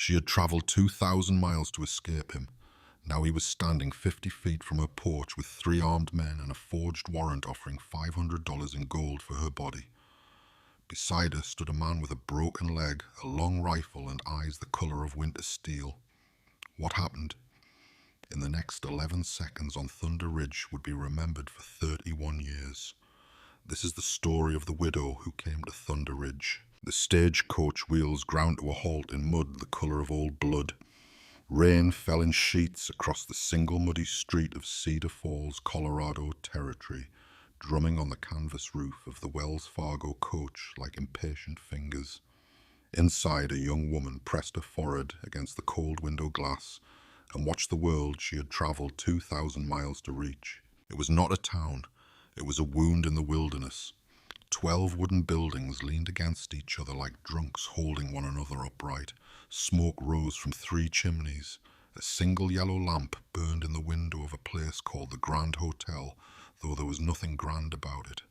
She had travelled 2,000 miles to escape him. Now he was standing 50 feet from her porch with 3 armed men and a forged warrant offering $500 in gold for her body. Beside her stood a man with a broken leg, a long rifle, and eyes the colour of winter steel. What happened in the next 11 seconds on Thunder Ridge would be remembered for 31 years. This is the story of the widow who came to Thunder Ridge. The stagecoach wheels ground to a halt in mud the colour of old blood. Rain fell in sheets across the single muddy street of Cedar Falls, Colorado territory, drumming on the canvas roof of the Wells Fargo coach like impatient fingers. Inside, a young woman pressed her forehead against the cold window glass and watched the world she had travelled 2,000 miles to reach. It was not a town. It was a wound in the wilderness. 12 wooden buildings leaned against each other like drunks holding one another upright. Smoke rose from 3 chimneys. A single yellow lamp burned in the window of a place called the Grand Hotel, though there was nothing grand about it.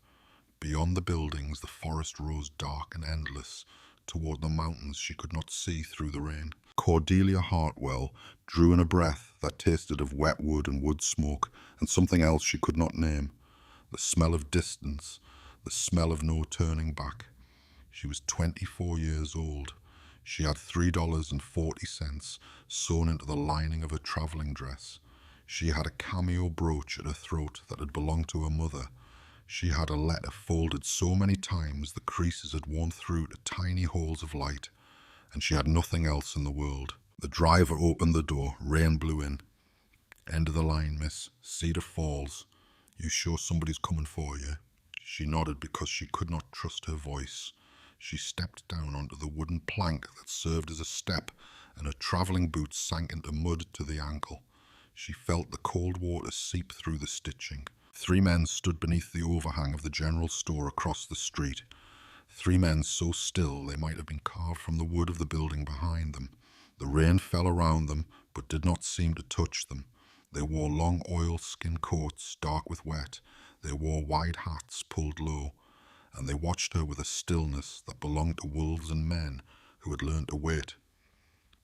Beyond the buildings, the forest rose dark and endless. Toward the mountains she could not see through the rain. Cordelia Hartwell drew in a breath that tasted of wet wood and wood smoke, and something else she could not name. The smell of distance, the smell of no turning back. She was 24 years old. She had $3.40 sewn into the lining of her travelling dress. She had a cameo brooch at her throat that had belonged to her mother. She had a letter folded so many times the creases had worn through to tiny holes of light, and she had nothing else in the world. The driver opened the door. Rain blew in. "End of the line, miss. Cedar Falls. You sure somebody's coming for you?" She nodded because she could not trust her voice. She stepped down onto the wooden plank that served as a step, and her travelling boots sank into mud to the ankle. She felt the cold water seep through the stitching. 3 men stood beneath the overhang of the general store across the street. 3 men so still they might have been carved from the wood of the building behind them. The rain fell around them, but did not seem to touch them. They wore long oilskin coats, dark with wet. They wore wide hats pulled low, and they watched her with a stillness that belonged to wolves and men who had learned to wait.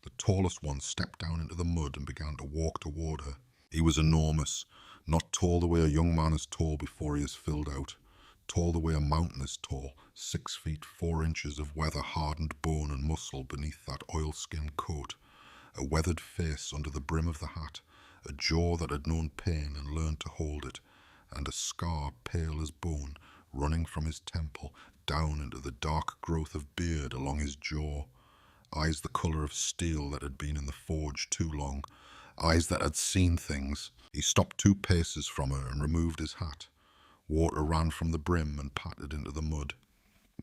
The tallest one stepped down into the mud and began to walk toward her. He was enormous, not tall the way a young man is tall before he is filled out, tall the way a mountain is tall, 6 feet 4 inches of weather-hardened bone and muscle beneath that oilskin coat, a weathered face under the brim of the hat, a jaw that had known pain and learned to hold it, and a scar pale as bone running from his temple down into the dark growth of beard along his jaw. Eyes the colour of steel that had been in the forge too long, eyes that had seen things. He stopped 2 paces from her and removed his hat. Water ran from the brim and pattered into the mud.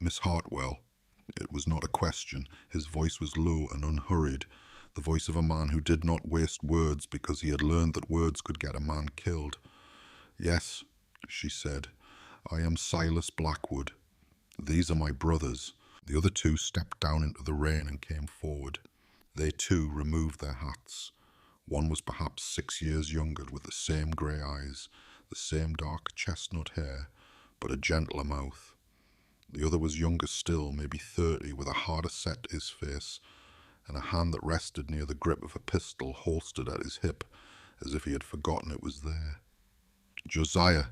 "Miss Hartwell." It was not a question. His voice was low and unhurried, the voice of a man who did not waste words because he had learned that words could get a man killed. "Yes," she said. "I am Silas Blackwood. These are my brothers." The other 2 stepped down into the rain and came forward. They too removed their hats. One was perhaps 6 years younger, with the same grey eyes, the same dark chestnut hair, but a gentler mouth. The other was younger still, maybe 30, with a harder set to his face, and a hand that rested near the grip of a pistol holstered at his hip, as if he had forgotten it was there. "Josiah,"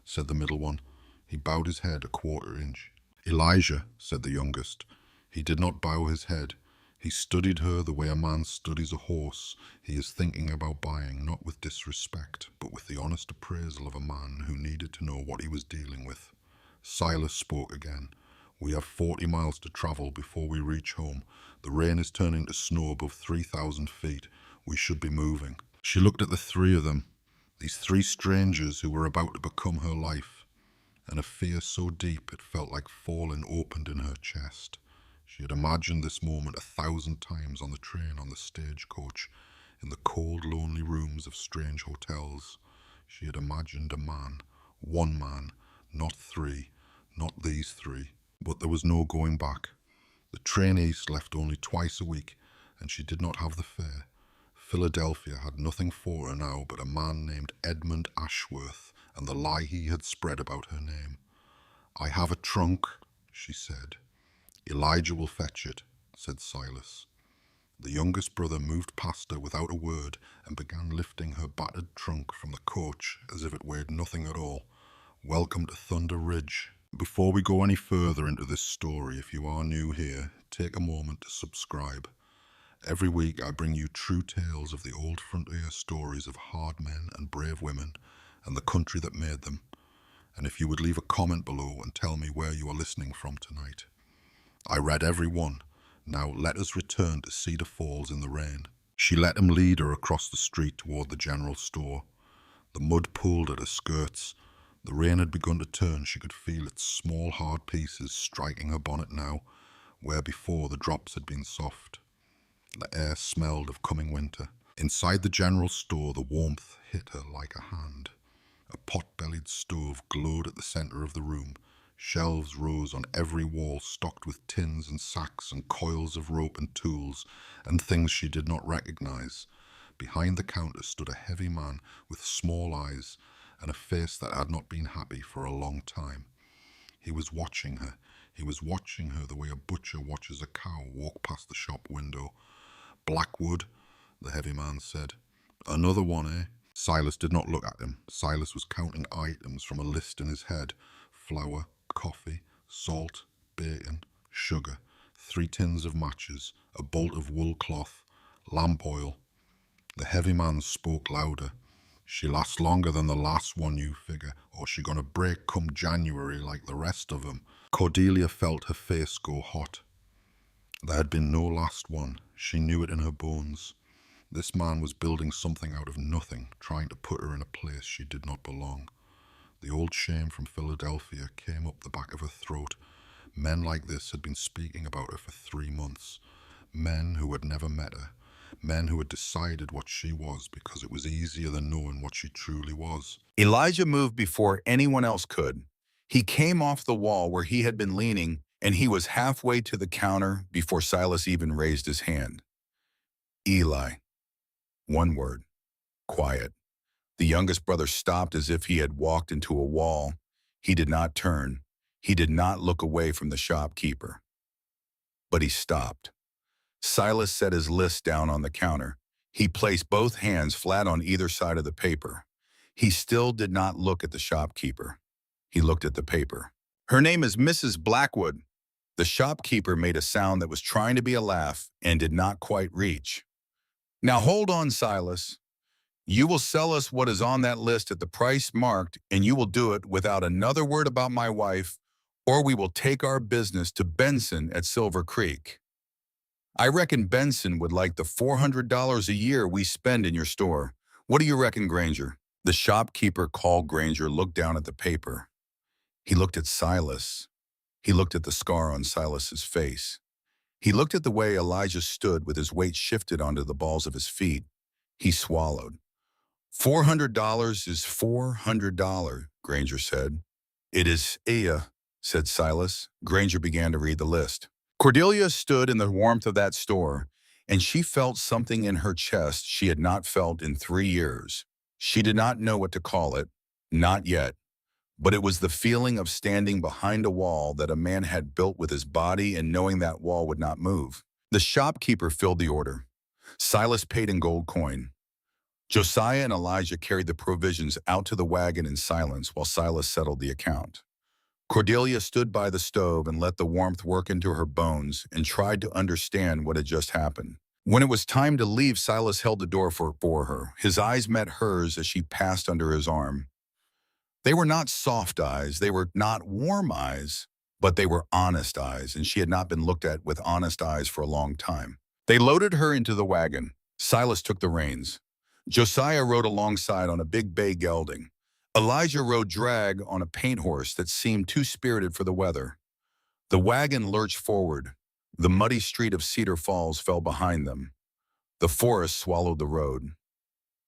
said the middle one. He bowed his head a 1/4 inch. "Elijah," said the youngest. He did not bow his head. He studied her the way a man studies a horse he is thinking about buying, not with disrespect, but with the honest appraisal of a man who needed to know what he was dealing with. Silas spoke again. "We have 40 miles to travel before we reach home. The rain is turning to snow above 3,000 feet. We should be moving." She looked at the 3 of them, these 3 strangers who were about to become her life, and a fear so deep it felt like falling opened in her chest. She had imagined this moment 1,000 times on the train, on the stagecoach, in the cold, lonely rooms of strange hotels. She had imagined a man, one man, not 3, not these 3. But there was no going back. The train east left only twice a week, and she did not have the fare. Philadelphia had nothing for her now but a man named Edmund Ashworth and the lie he had spread about her name. "I have a trunk," she said. "Elijah will fetch it," said Silas. The youngest brother moved past her without a word and began lifting her battered trunk from the coach as if it weighed nothing at all. Welcome to Thunder Ridge. Before we go any further into this story, if you are new here, take a moment to subscribe. Every week I bring you true tales of the old frontier stories of hard men and brave women and the country that made them. And if you would leave a comment below and tell me where you are listening from tonight. I read every one. Now let us return to Cedar Falls in the rain. She let him lead her across the street toward the general store. The mud pulled at her skirts. The rain had begun to turn. She could feel its small hard pieces striking her bonnet now, where before the drops had been soft. The air smelled of coming winter. Inside the general store, the warmth hit her like a hand. A pot-bellied stove glowed at the center of the room. Shelves rose on every wall, stocked with tins and sacks and coils of rope and tools and things she did not recognize. Behind the counter stood a heavy man with small eyes and a face that had not been happy for a long time. He was watching her. He was watching her the way a butcher watches a cow walk past the shop window. "Blackwood," the heavy man said. "Another one, eh?" Silas did not look at him. Silas was counting items from a list in his head. Flour, coffee, salt, bacon, sugar, 3 tins of matches, a bolt of wool cloth, lamp oil. The heavy man spoke louder. "She lasts longer than the last one, you figure, or she gonna break come January like the rest of 'em." Cordelia felt her face go hot. There had been no last one. She knew it in her bones. This man was building something out of nothing, trying to put her in a place she did not belong. The old shame from Philadelphia came up the back of her throat. Men like this had been speaking about her for 3 months. Men who had never met her. Men who had decided what she was because it was easier than knowing what she truly was. Elijah moved before anyone else could. He came off the wall where he had been leaning, and he was halfway to the counter before Silas even raised his hand. Eli. One word. Quiet. The youngest brother stopped as if he had walked into a wall. He did not turn. He did not look away from the shopkeeper. But he stopped. Silas set his list down on the counter. He placed both hands flat on either side of the paper. He still did not look at the shopkeeper. He looked at the paper. "Her name is Mrs. Blackwood." The shopkeeper made a sound that was trying to be a laugh and did not quite reach. "Now hold on, Silas. You will sell us what is on that list at the price marked, and you will do it without another word about my wife, or we will take our business to Benson at Silver Creek. I reckon Benson would like the $400 a year we spend in your store. What do you reckon, Granger?" The shopkeeper called Granger looked down at the paper. He looked at Silas. He looked at the scar on Silas's face. He looked at the way Elijah stood with his weight shifted onto the balls of his feet. He swallowed. $400 is $400, Granger said. "It is, said Silas. Granger began to read the list. Cordelia stood in the warmth of that store, and she felt something in her chest she had not felt in 3 years. She did not know what to call it, not yet, but it was the feeling of standing behind a wall that a man had built with his body and knowing that wall would not move. The shopkeeper filled the order. Silas paid in gold coin. Josiah and Elijah carried the provisions out to the wagon in silence while Silas settled the account. Cordelia stood by the stove and let the warmth work into her bones and tried to understand what had just happened. When it was time to leave, Silas held the door for her. His eyes met hers as she passed under his arm. They were not soft eyes, they were not warm eyes, but they were honest eyes, and she had not been looked at with honest eyes for a long time. They loaded her into the wagon. Silas took the reins. Josiah rode alongside on a big bay gelding. Elijah rode drag on a paint horse that seemed too spirited for the weather. The wagon lurched forward. The muddy street of Cedar Falls fell behind them. The forest swallowed the road.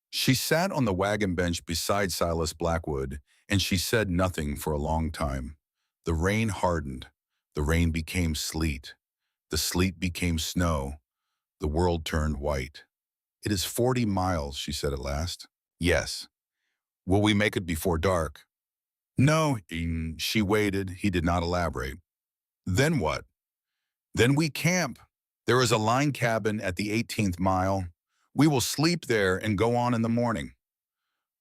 She sat on the wagon bench beside Silas Blackwood, and she said nothing for a long time. The rain hardened. The rain became sleet. The sleet became snow. The world turned white. "It is 40 miles, she said at last. "Yes." "Will we make it before dark?" "No." She waited. He did not elaborate. "Then what?" "Then we camp." There is a line cabin at the 18th mile. We will sleep there and go on in the morning.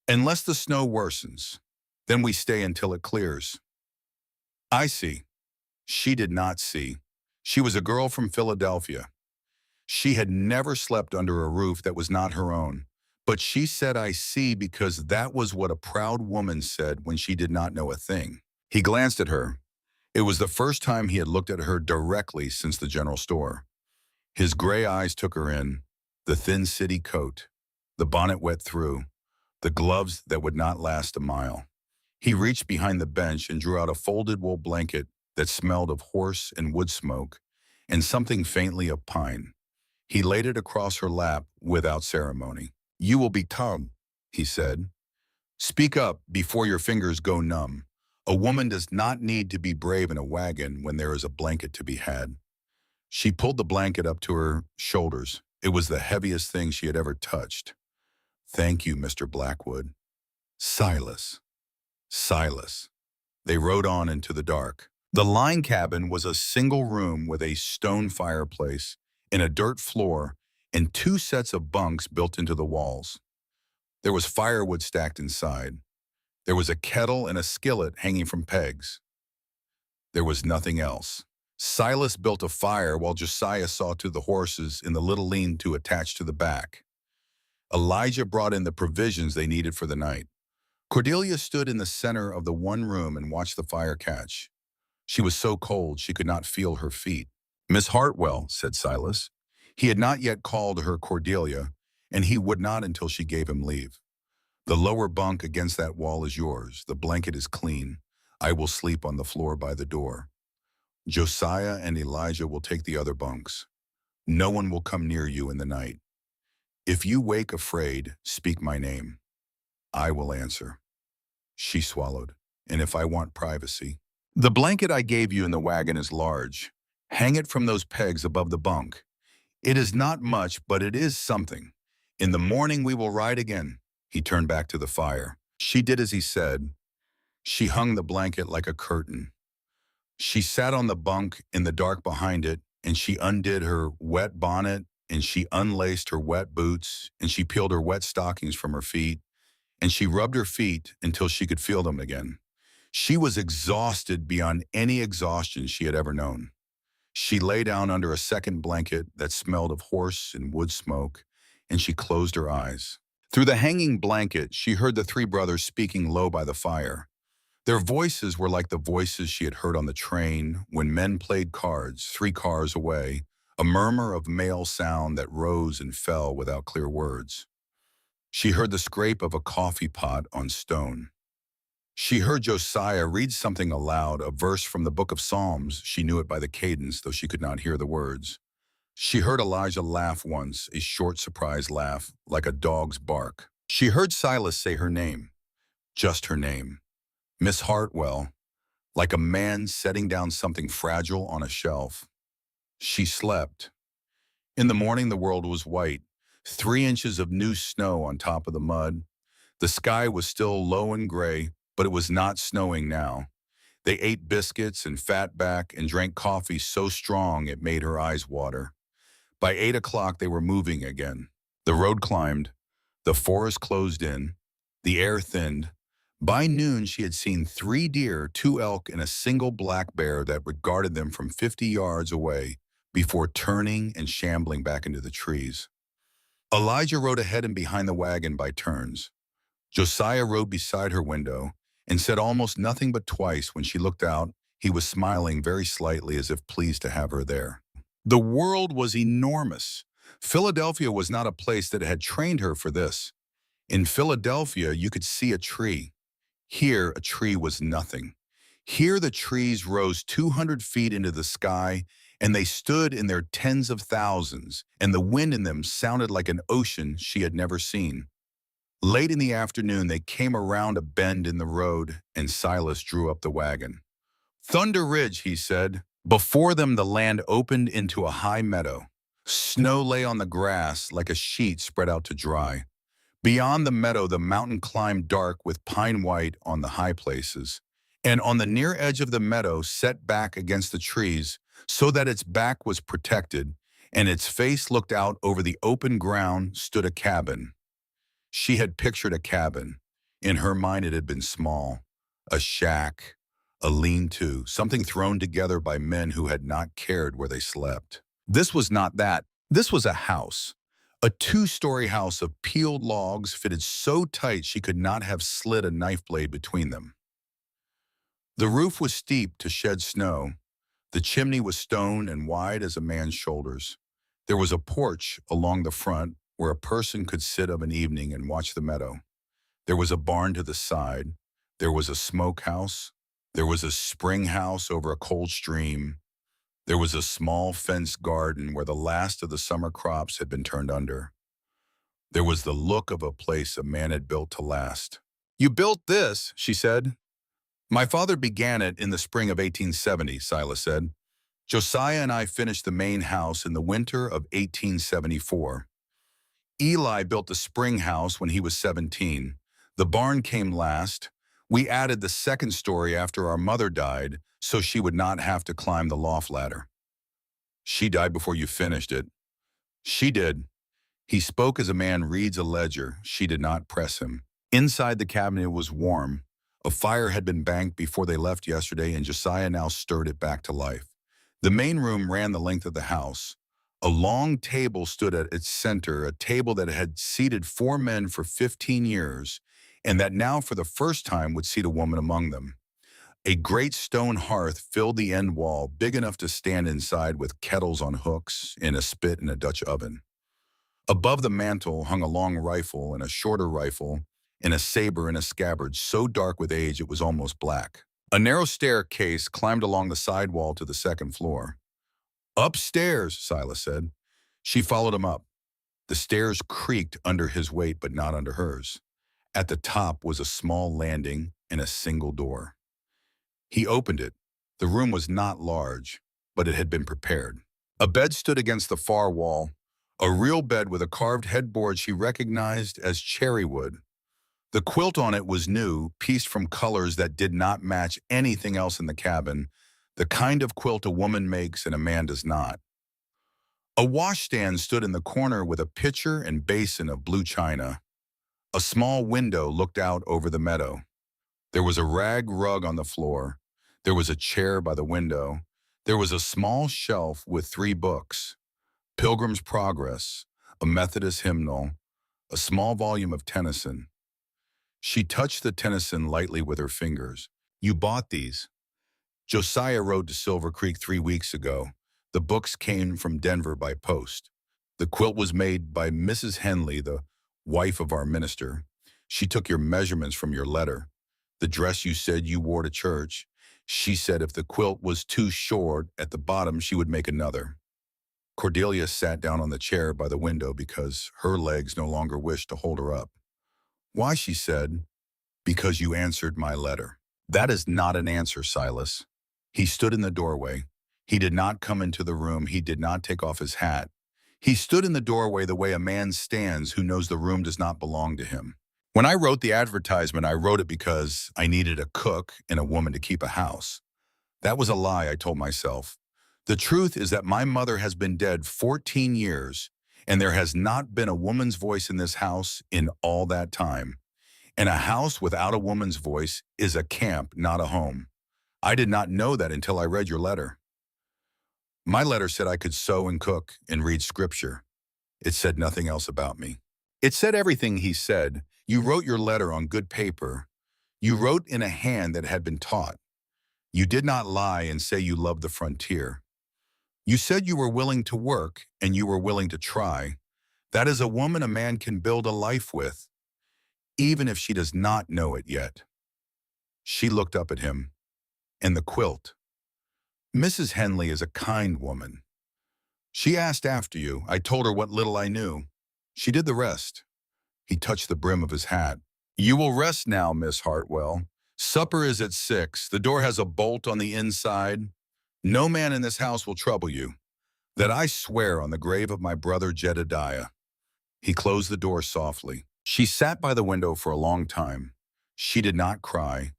Unless the snow worsens, then we stay until it clears. I see. She did not see. She was a girl from Philadelphia. She had never slept under a roof that was not her own. But she said I see because that was what a proud woman said when she did not know a thing. He glanced at her. It was the first time he had looked at her directly since the general store. His gray eyes took her in, the thin city coat, the bonnet wet through, the gloves that would not last a mile. He reached behind the bench and drew out a folded wool blanket that smelled of horse and wood smoke and something faintly of pine. He laid it across her lap without ceremony. You will be calm, he said. Speak up before your fingers go numb. A woman does not need to be brave in a wagon when there is a blanket to be had. She pulled the blanket up to her shoulders. It was the heaviest thing she had ever touched. Thank you, Mr. Blackwood. Silas. Silas. They rode on into the dark. The line cabin was a single room with a stone fireplace and a dirt floor and 2 sets of bunks built into the walls. There was firewood stacked inside. There was a kettle and a skillet hanging from pegs. There was nothing else. Silas built a fire while Josiah saw to the horses in the little lean-to attached to the back. Elijah brought in the provisions they needed for the night. Cordelia stood in the center of the one room and watched the fire catch. She was so cold she could not feel her feet. Miss Hartwell, said Silas. He had not yet called her Cordelia, and he would not until she gave him leave. The lower bunk against that wall is yours. The blanket is clean. I will sleep on the floor by the door. Josiah and Elijah will take the other bunks. No one will come near you in the night. If you wake afraid, speak my name. I will answer. She swallowed. And if I want privacy. The blanket I gave you in the wagon is large. Hang it from those pegs above the bunk. It is not much, but it is something. In the morning we will ride again. He turned back to the fire. She did as he said. She hung the blanket like a curtain. She sat on the bunk in the dark behind it, and she undid her wet bonnet, and she unlaced her wet boots, and she peeled her wet stockings from her feet, and she rubbed her feet until she could feel them again. She was exhausted beyond any exhaustion she had ever known. She lay down under a second blanket that smelled of horse and wood smoke, and she closed her eyes. Through the hanging blanket, she heard the 3 brothers speaking low by the fire. Their voices were like the voices she had heard on the train when men played cards 3 cars away, a murmur of male sound that rose and fell without clear words. She heard the scrape of a coffee pot on stone. She heard Josiah read something aloud, a verse from the book of Psalms. She knew it by the cadence, though she could not hear the words. She heard Elijah laugh once, a short, surprised laugh, like a dog's bark. She heard Silas say her name, just her name, Miss Hartwell, like a man setting down something fragile on a shelf. She slept. In the morning, the world was white, 3 inches of new snow on top of the mud. The sky was still low and gray, but it was not snowing now. They ate biscuits and fatback and drank coffee so strong it made her eyes water. By 8 o'clock, they were moving again. The road climbed. The forest closed in. The air thinned. By noon, she had seen 3 deer, 2 elk, and a single black bear that regarded them from 50 yards away before turning and shambling back into the trees. Elijah rode ahead and behind the wagon by turns. Josiah rode beside her window and said almost nothing but twice when she looked out, he was smiling very slightly as if pleased to have her there. The world was enormous. Philadelphia was not a place that had trained her for this. In Philadelphia, you could see a tree. Here, a tree was nothing. Here, the trees rose 200 feet into the sky, and they stood in their tens of thousands, and the wind in them sounded like an ocean she had never seen. Late in the afternoon, they came around a bend in the road, and Silas drew up the wagon. Thunder Ridge, he said. Before them, the land opened into a high meadow. Snow lay on the grass like a sheet spread out to dry. Beyond the meadow, the mountain climbed dark with pine white on the high places. And on the near edge of the meadow, set back against the trees, so that its back was protected, and its face looked out over the open ground stood a cabin. She had pictured a cabin. In her mind it had been small, a shack, a lean-to, something thrown together by men who had not cared where they slept. This was not that. This was a house. A two-story house of peeled logs fitted so tight she could not have slid a knife blade between them. The roof was steep to shed snow. The chimney was stone and wide as a man's shoulders. There was a porch along the front where a person could sit of an evening and watch the meadow. There was a barn to the side. There was a smokehouse. There was a spring house over a cold stream. There was a small fenced garden where the last of the summer crops had been turned under. There was the look of a place a man had built to last. "You built this," she said. "My father began it in the spring of 1870, Silas said. "Josiah and I finished the main house in the winter of 1874. Eli built the spring house when he was 17. The barn came last. We added the second story after our mother died, so she would not have to climb the loft ladder." "She died before you finished it." "She did." He spoke as a man reads a ledger. She did not press him. Inside the cabinet it was warm. A fire had been banked before they left yesterday, and Josiah now stirred it back to life. The main room ran the length of the house. A long table stood at its center, a table that had seated 4 men for 15 years, and that now for the first time would seat a woman among them. A great stone hearth filled the end wall, big enough to stand inside with kettles on hooks and a spit and a Dutch oven. Above the mantel hung a long rifle and a shorter rifle and a saber in a scabbard so dark with age it was almost black. A narrow staircase climbed along the side wall to the second floor. "Upstairs," Silas said. She followed him up. The stairs creaked under his weight, but not under hers. At the top was a small landing and a single door. He opened it. The room was not large, but it had been prepared. A bed stood against the far wall, a real bed with a carved headboard she recognized as cherry wood. The quilt on it was new, pieced from colors that did not match anything else in the cabin, the kind of quilt a woman makes and a man does not. A washstand stood in the corner with a pitcher and basin of blue china. A small window looked out over the meadow. There was a rag rug on the floor. There was a chair by the window. There was a small shelf with 3 books: Pilgrim's Progress, a Methodist hymnal, a small volume of Tennyson. She touched the Tennyson lightly with her fingers. "You bought these." "Josiah rode to Silver Creek 3 weeks ago. The books came from Denver by post. The quilt was made by Mrs. Henley, the wife of our minister. She took your measurements from your letter. The dress you said you wore to church. She said if the quilt was too short at the bottom, she would make another." Cordelia sat down on the chair by the window because her legs no longer wished to hold her up. "Why?" she said. "Because you answered my letter." "That is not an answer, Silas." He stood in the doorway. He did not come into the room. He did not take off his hat. He stood in the doorway the way a man stands who knows the room does not belong to him. "When I wrote the advertisement, I wrote it because I needed a cook and a woman to keep a house. That was a lie, I told myself. The truth is that my mother has been dead 14 years, and there has not been a woman's voice in this house in all that time. And a house without a woman's voice is a camp, not a home. I did not know that until I read your letter. My letter said I could sew and cook and read scripture. It said nothing else about me." "It said everything," he said. "You wrote your letter on good paper. You wrote in a hand that had been taught. You did not lie and say you loved the frontier. You said you were willing to work and you were willing to try. That is a woman a man can build a life with, even if she does not know it yet." She looked up at him. "And the quilt. Mrs. Henley is a kind woman. She asked after you. I told her what little I knew. She did the rest." He touched the brim of his hat. "You will rest now, Miss Hartwell. Supper is at 6. The door has a bolt on the inside. No man in this house will trouble you. That I swear on the grave of my brother Jedediah." He closed the door softly. She sat by the window for a long time. She did not cry.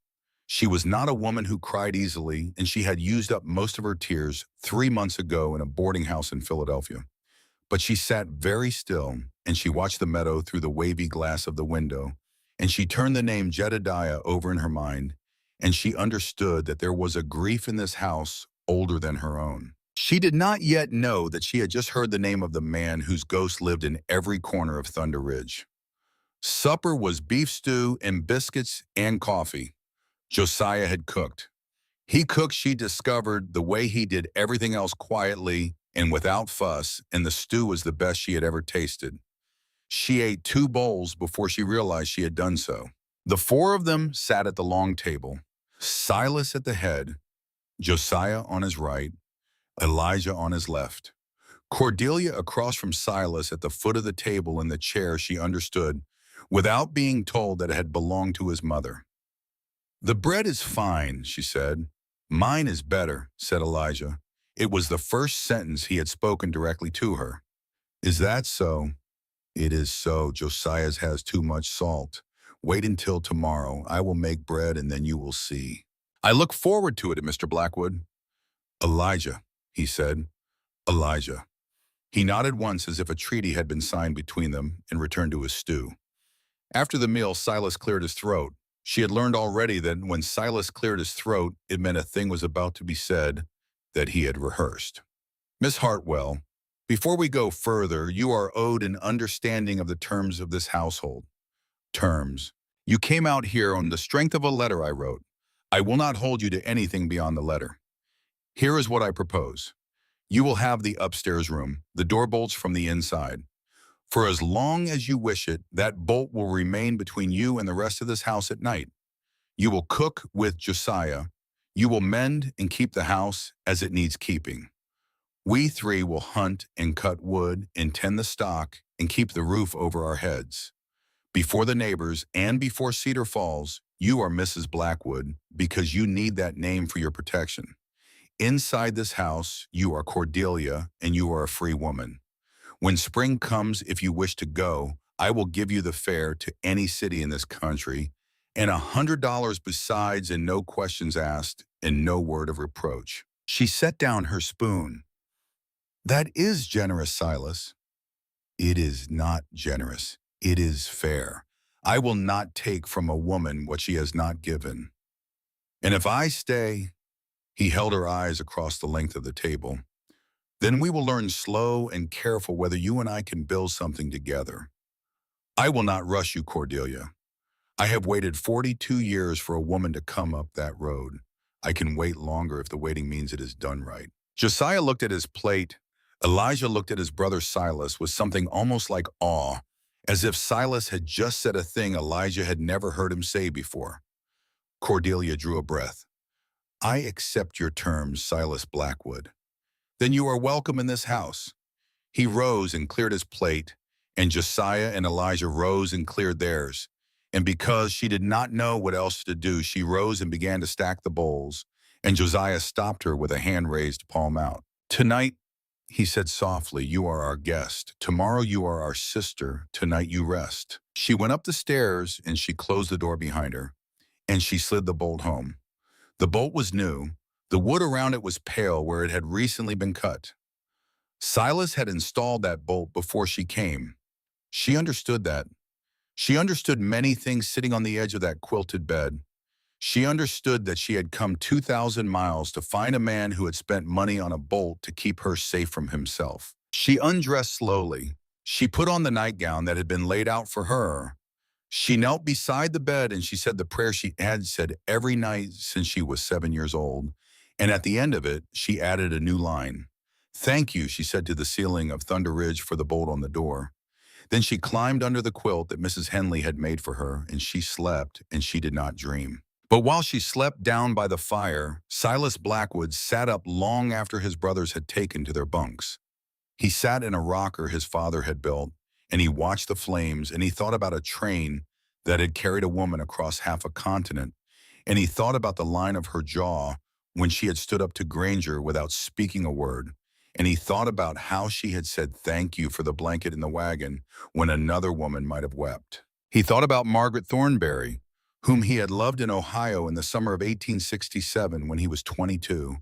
She was not a woman who cried easily, and she had used up most of her tears 3 months ago in a boarding house in Philadelphia. But she sat very still, and she watched the meadow through the wavy glass of the window, and she turned the name Jedediah over in her mind, and she understood that there was a grief in this house older than her own. She did not yet know that she had just heard the name of the man whose ghost lived in every corner of Thunder Ridge. Supper was beef stew and biscuits and coffee. Josiah had cooked. He cooked, she discovered, the way he did everything else quietly and without fuss, and the stew was the best she had ever tasted. She ate 2 bowls before she realized she had done so. The 4 of them sat at the long table, Silas at the head, Josiah on his right, Elijah on his left. Cordelia across from Silas at the foot of the table in the chair she understood, without being told that it had belonged to his mother. "The bread is fine," she said. "Mine is better," said Elijah. It was the first sentence he had spoken directly to her. "Is that so?" "It is so. Josiah's has too much salt. Wait until tomorrow. I will make bread and then you will see." "I look forward to it, Mr. Blackwood." "Elijah," he said. "Elijah." He nodded once as if a treaty had been signed between them and returned to his stew. After the meal, Silas cleared his throat. She had learned already that when Silas cleared his throat, it meant a thing was about to be said that he had rehearsed. "Miss Hartwell, before we go further, you are owed an understanding of the terms of this household." "Terms. You came out here on the strength of a letter I wrote. I will not hold you to anything beyond the letter. Here is what I propose. You will have the upstairs room, the door bolts from the inside. For as long as you wish it, that bolt will remain between you and the rest of this house at night. You will cook with Josiah. You will mend and keep the house as it needs keeping. We 3 will hunt and cut wood and tend the stock and keep the roof over our heads. Before the neighbors and before Cedar Falls, you are Mrs. Blackwood because you need that name for your protection. Inside this house, you are Cordelia and you are a free woman. When spring comes, if you wish to go, I will give you the fare to any city in this country and $100 besides and no questions asked and no word of reproach." She set down her spoon. "That is generous, Silas." "It is not generous. It is fair. I will not take from a woman what she has not given. And if I stay," he held her eyes across the length of the table, "then we will learn slow and careful whether you and I can build something together. I will not rush you, Cordelia. I have waited 42 years for a woman to come up that road. I can wait longer if the waiting means it is done right." Josiah looked at his plate. Elijah looked at his brother Silas with something almost like awe, as if Silas had just said a thing Elijah had never heard him say before. Cordelia drew a breath. "I accept your terms, Silas Blackwood. Then you are welcome in this house." He rose and cleared his plate, and Josiah and Elijah rose and cleared theirs. And because she did not know what else to do, she rose and began to stack the bowls, and Josiah stopped her with a hand raised, palm out. "Tonight," he said softly, "you are our guest. Tomorrow you are our sister. Tonight you rest." She went up the stairs, and she closed the door behind her, and she slid the bolt home. The bolt was new. The wood around it was pale where it had recently been cut. Silas had installed that bolt before she came. She understood that. She understood many things sitting on the edge of that quilted bed. She understood that she had come 2,000 miles to find a man who had spent money on a bolt to keep her safe from himself. She undressed slowly. She put on the nightgown that had been laid out for her. She knelt beside the bed and she said the prayer she had said every night since she was 7 years old. And at the end of it, she added a new line. "Thank you," she said to the ceiling of Thunder Ridge for the bolt on the door. Then she climbed under the quilt that Mrs. Henley had made for her, and she slept, and she did not dream. But while she slept down by the fire, Silas Blackwood sat up long after his brothers had taken to their bunks. He sat in a rocker his father had built, and he watched the flames, and he thought about a train that had carried a woman across half a continent, and he thought about the line of her jaw when she had stood up to Granger without speaking a word, and he thought about how she had said thank you for the blanket in the wagon when another woman might have wept. He thought about Margaret Thornberry, whom he had loved in Ohio in the summer of 1867 when he was 22,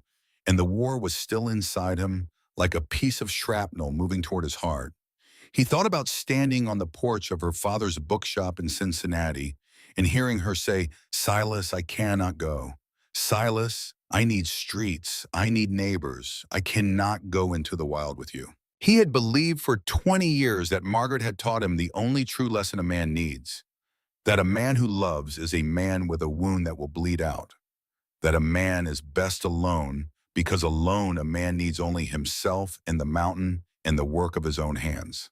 and the war was still inside him like a piece of shrapnel moving toward his heart. He thought about standing on the porch of her father's bookshop in Cincinnati and hearing her say, "Silas, I cannot go. Silas, I need streets. I need neighbors. I cannot go into the wild with you." He had believed for 20 years that Margaret had taught him the only true lesson a man needs, that a man who loves is a man with a wound that will bleed out, that a man is best alone because alone a man needs only himself and the mountain and the work of his own hands.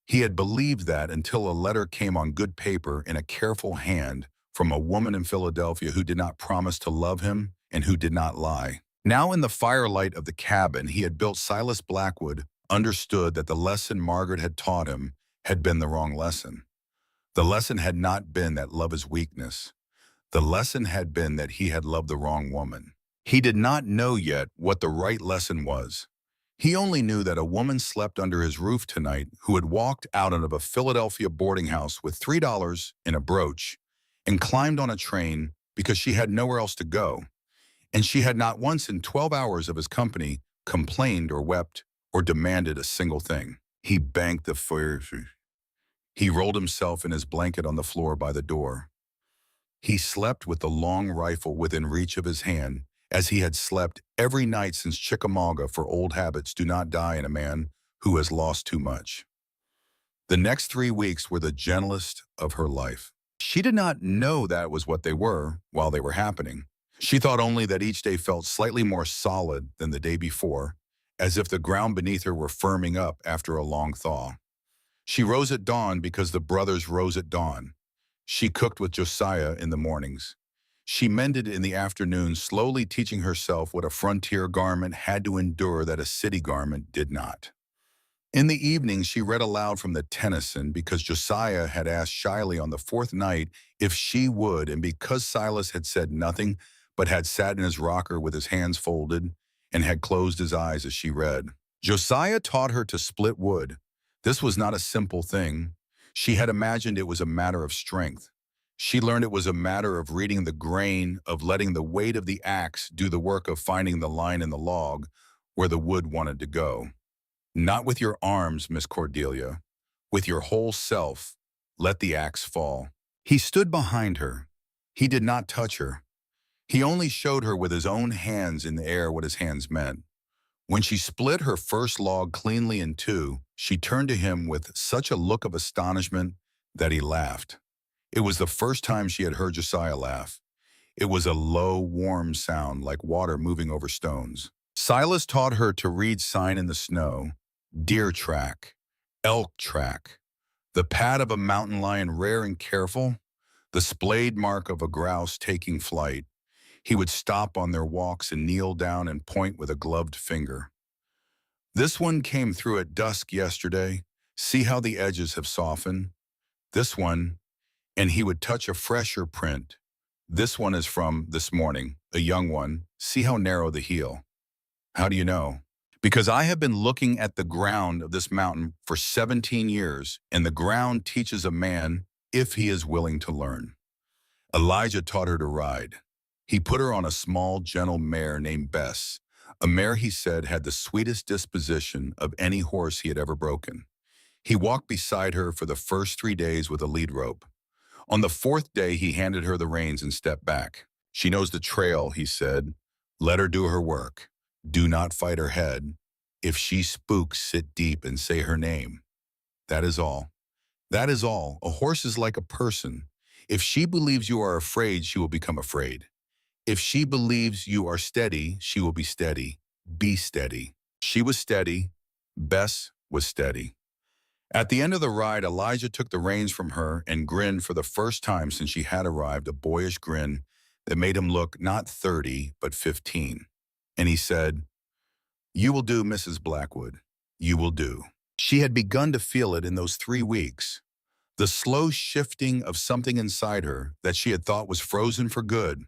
He had believed that until a letter came on good paper in a careful hand from a woman in Philadelphia who did not promise to love him and who did not lie. Now in the firelight of the cabin he had built, Silas Blackwood understood that the lesson Margaret had taught him had been the wrong lesson. The lesson had not been that love is weakness. The lesson had been that he had loved the wrong woman. He did not know yet what the right lesson was. He only knew that a woman slept under his roof tonight who had walked out of a Philadelphia boarding house with $3 in a brooch and climbed on a train because she had nowhere else to go. And she had not once in 12 hours of his company complained or wept or demanded a single thing. He banked the fire. He rolled himself in his blanket on the floor by the door. He slept with the long rifle within reach of his hand, as he had slept every night since Chickamauga, for old habits do not die in a man who has lost too much. The next 3 weeks were the gentlest of her life. She did not know that was what they were while they were happening. She thought only that each day felt slightly more solid than the day before, as if the ground beneath her were firming up after a long thaw. She rose at dawn because the brothers rose at dawn. She cooked with Josiah in the mornings. She mended in the afternoons, slowly teaching herself what a frontier garment had to endure that a city garment did not. In the evening, she read aloud from the Tennyson because Josiah had asked shyly on the fourth night if she would, and because Silas had said nothing but had sat in his rocker with his hands folded and had closed his eyes as she read. Josiah taught her to split wood. This was not a simple thing. She had imagined it was a matter of strength. She learned it was a matter of reading the grain, of letting the weight of the axe do the work of finding the line in the log where the wood wanted to go. Not with your arms, Miss Cordelia. With your whole self, let the axe fall. He stood behind her. He did not touch her. He only showed her with his own hands in the air what his hands meant. When she split her first log cleanly in two, she turned to him with such a look of astonishment that he laughed. It was the first time she had heard Josiah laugh. It was a low, warm sound like water moving over stones. Silas taught her to read sign in the snow: deer track, elk track, the pad of a mountain lion rare and careful, the splayed mark of a grouse taking flight. He would stop on their walks and kneel down and point with a gloved finger. This one came through at dusk yesterday. See how the edges have softened? This one, and he would touch a fresher print. This one is from this morning, a young one. See how narrow the heel. How do you know? Because I have been looking at the ground of this mountain for 17 years, and the ground teaches a man if he is willing to learn. Elijah taught her to ride. He put her on a small, gentle mare named Bess, a mare he said had the sweetest disposition of any horse he had ever broken. He walked beside her for the first 3 days with a lead rope. On the fourth day, he handed her the reins and stepped back. She knows the trail, he said. Let her do her work. Do not fight her head. If she spooks, sit deep and say her name. That is all. That is all. A horse is like a person. If she believes you are afraid, she will become afraid. If she believes you are steady, she will be steady. Be steady. She was steady. Bess was steady. At the end of the ride, Elijah took the reins from her and grinned for the first time since she had arrived, a boyish grin that made him look not 30, but 15. And he said, "You will do, Mrs. Blackwood. You will do." She had begun to feel it in those 3 weeks. The slow shifting of something inside her that she had thought was frozen for good.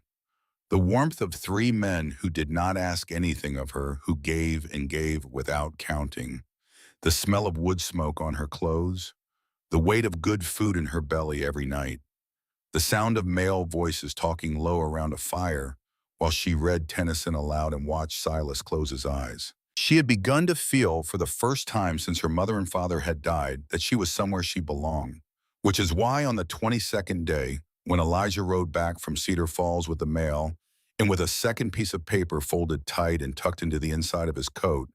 The warmth of 3 men who did not ask anything of her, who gave and gave without counting. The smell of wood smoke on her clothes. The weight of good food in her belly every night. The sound of male voices talking low around a fire while she read Tennyson aloud and watched Silas close his eyes. She had begun to feel for the first time since her mother and father had died that she was somewhere she belonged, which is why on the 22nd day, when Elijah rode back from Cedar Falls with the mail and with a second piece of paper folded tight and tucked into the inside of his coat,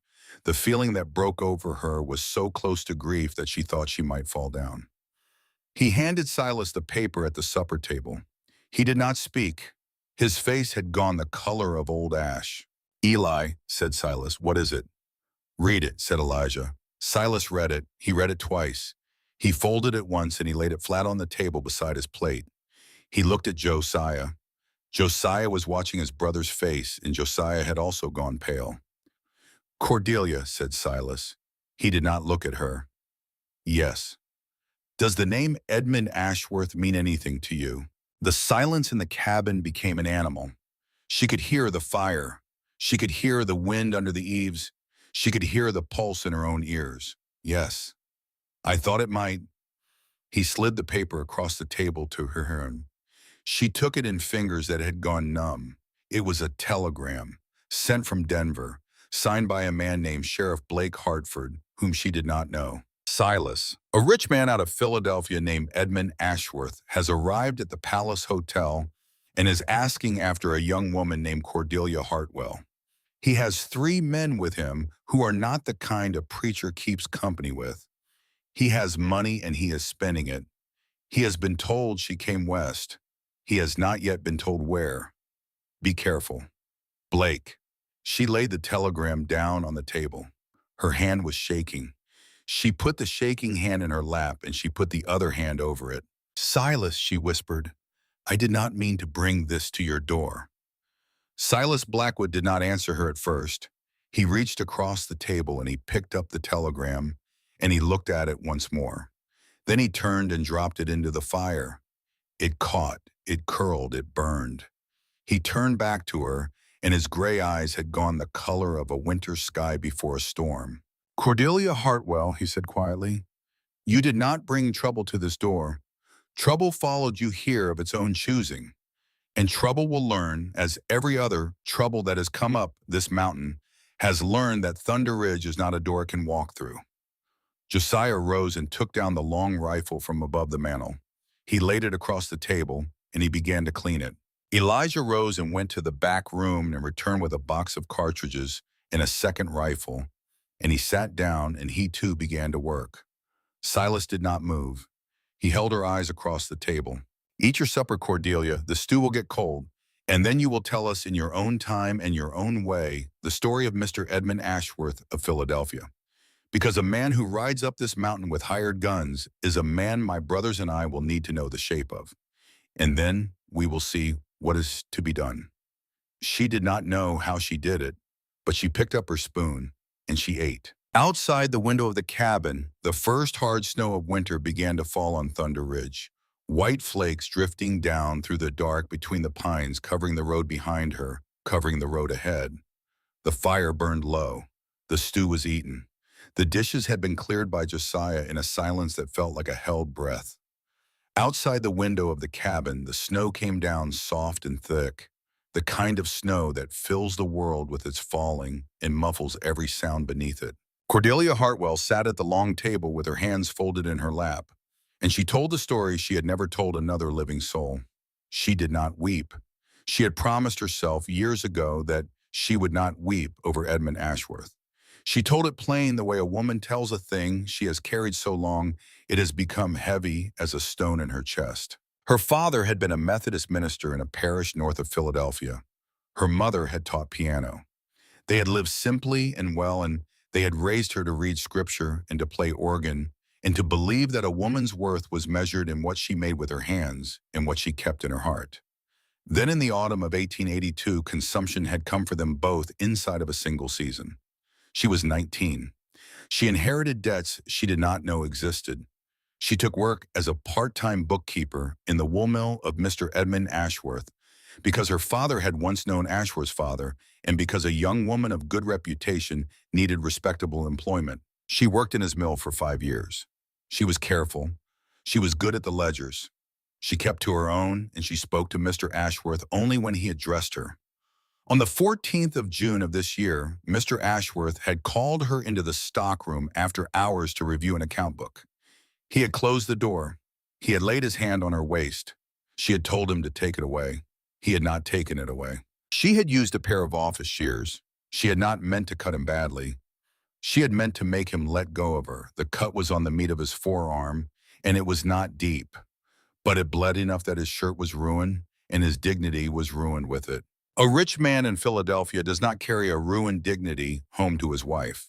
the feeling that broke over her was so close to grief that she thought she might fall down. He handed Silas the paper at the supper table. He did not speak. His face had gone the color of old ash. "Eli," said Silas, "what is it?" "Read it," said Elijah. Silas read it. He read it twice. He folded it once and he laid it flat on the table beside his plate. He looked at Josiah. Josiah was watching his brother's face, and Josiah had also gone pale. "Cordelia," said Silas. He did not look at her. "Yes. Does the name Edmund Ashworth mean anything to you?" The silence in the cabin became an animal. She could hear the fire. She could hear the wind under the eaves. She could hear the pulse in her own ears. "Yes. I thought it might." He slid the paper across the table to her hand. She took it in fingers that had gone numb. It was a telegram, sent from Denver, signed by a man named Sheriff Blake Hartford, whom she did not know. "Silas, a rich man out of Philadelphia named Edmund Ashworth, has arrived at the Palace Hotel and is asking after a young woman named Cordelia Hartwell. He has 3 men with him who are not the kind a preacher keeps company with. He has money and he is spending it. He has been told she came west. He has not yet been told where. Be careful. Blake." She laid the telegram down on the table. Her hand was shaking. She put the shaking hand in her lap and she put the other hand over it. "Silas," she whispered, "I did not mean to bring this to your door." Silas Blackwood did not answer her at first. He reached across the table and he picked up the telegram and he looked at it once more. Then he turned and dropped it into the fire. It caught, it curled, it burned. He turned back to her and his gray eyes had gone the color of a winter sky before a storm. "Cordelia Hartwell," he said quietly, "you did not bring trouble to this door. Trouble followed you here of its own choosing. And trouble will learn, as every other trouble that has come up this mountain has learned, that Thunder Ridge is not a door it can walk through." Josiah rose and took down the long rifle from above the mantel. He laid it across the table and he began to clean it. Elijah rose and went to the back room and returned with a box of cartridges and a second rifle, and he sat down and he too began to work. Silas did not move. He held her eyes across the table. "Eat your supper, Cordelia. The stew will get cold, and then you will tell us in your own time and your own way the story of Mr. Edmund Ashworth of Philadelphia. Because a man who rides up this mountain with hired guns is a man my brothers and I will need to know the shape of. And then we will see what is to be done." She did not know how she did it, but she picked up her spoon and she ate. Outside the window of the cabin, the first hard snow of winter began to fall on Thunder Ridge. White flakes drifting down through the dark between the pines, covering the road behind her, covering the road ahead. The fire burned low. The stew was eaten. The dishes had been cleared by Josiah in a silence that felt like a held breath. Outside the window of the cabin, the snow came down soft and thick, the kind of snow that fills the world with its falling and muffles every sound beneath it. Cordelia Hartwell sat at the long table with her hands folded in her lap, and she told the story she had never told another living soul. She did not weep. She had promised herself years ago that she would not weep over Edmund Ashworth. She told it plain, the way a woman tells a thing she has carried so long it has become heavy as a stone in her chest. Her father had been a Methodist minister in a parish north of Philadelphia. Her mother had taught piano. They had lived simply and well, and they had raised her to read scripture and to play organ and to believe that a woman's worth was measured in what she made with her hands and what she kept in her heart. Then in the autumn of 1882, consumption had come for them both inside of a single season. She was 19. She inherited debts she did not know existed. She took work as a part-time bookkeeper in the wool mill of Mr. Edmund Ashworth because her father had once known Ashworth's father and because a young woman of good reputation needed respectable employment. She worked in his mill for 5 years. She was careful. She was good at the ledgers. She kept to her own, and she spoke to Mr. Ashworth only when he addressed her. On the 14th of June of this year, Mr. Ashworth had called her into the stockroom after hours to review an account book. He had closed the door. He had laid his hand on her waist. She had told him to take it away. He had not taken it away. She had used a pair of office shears. She had not meant to cut him badly. She had meant to make him let go of her. The cut was on the meat of his forearm, and it was not deep, but it bled enough that his shirt was ruined, and his dignity was ruined with it. A rich man in Philadelphia does not carry a ruined dignity home to his wife.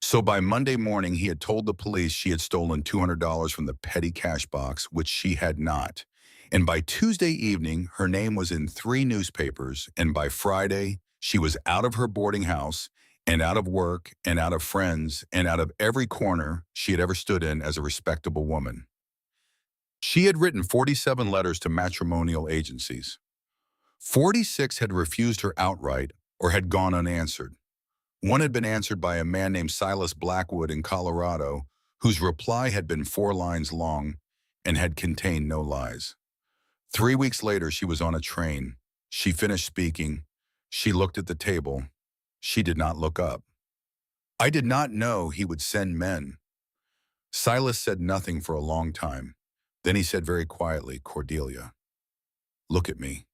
So by Monday morning, he had told the police she had stolen $200 from the petty cash box, which she had not. And by Tuesday evening, her name was in 3 newspapers, and by Friday, she was out of her boarding house and out of work and out of friends and out of every corner she had ever stood in as a respectable woman. She had written 47 letters to matrimonial agencies. 46 had refused her outright or had gone unanswered. One had been answered by a man named Silas Blackwood in Colorado, whose reply had been 4 lines long and had contained no lies. 3 weeks later, she was on a train. She finished speaking. She looked at the table. She did not look up. I did not know he would send men. Silas said nothing for a long time. Then he said very quietly, "Cordelia, look at me."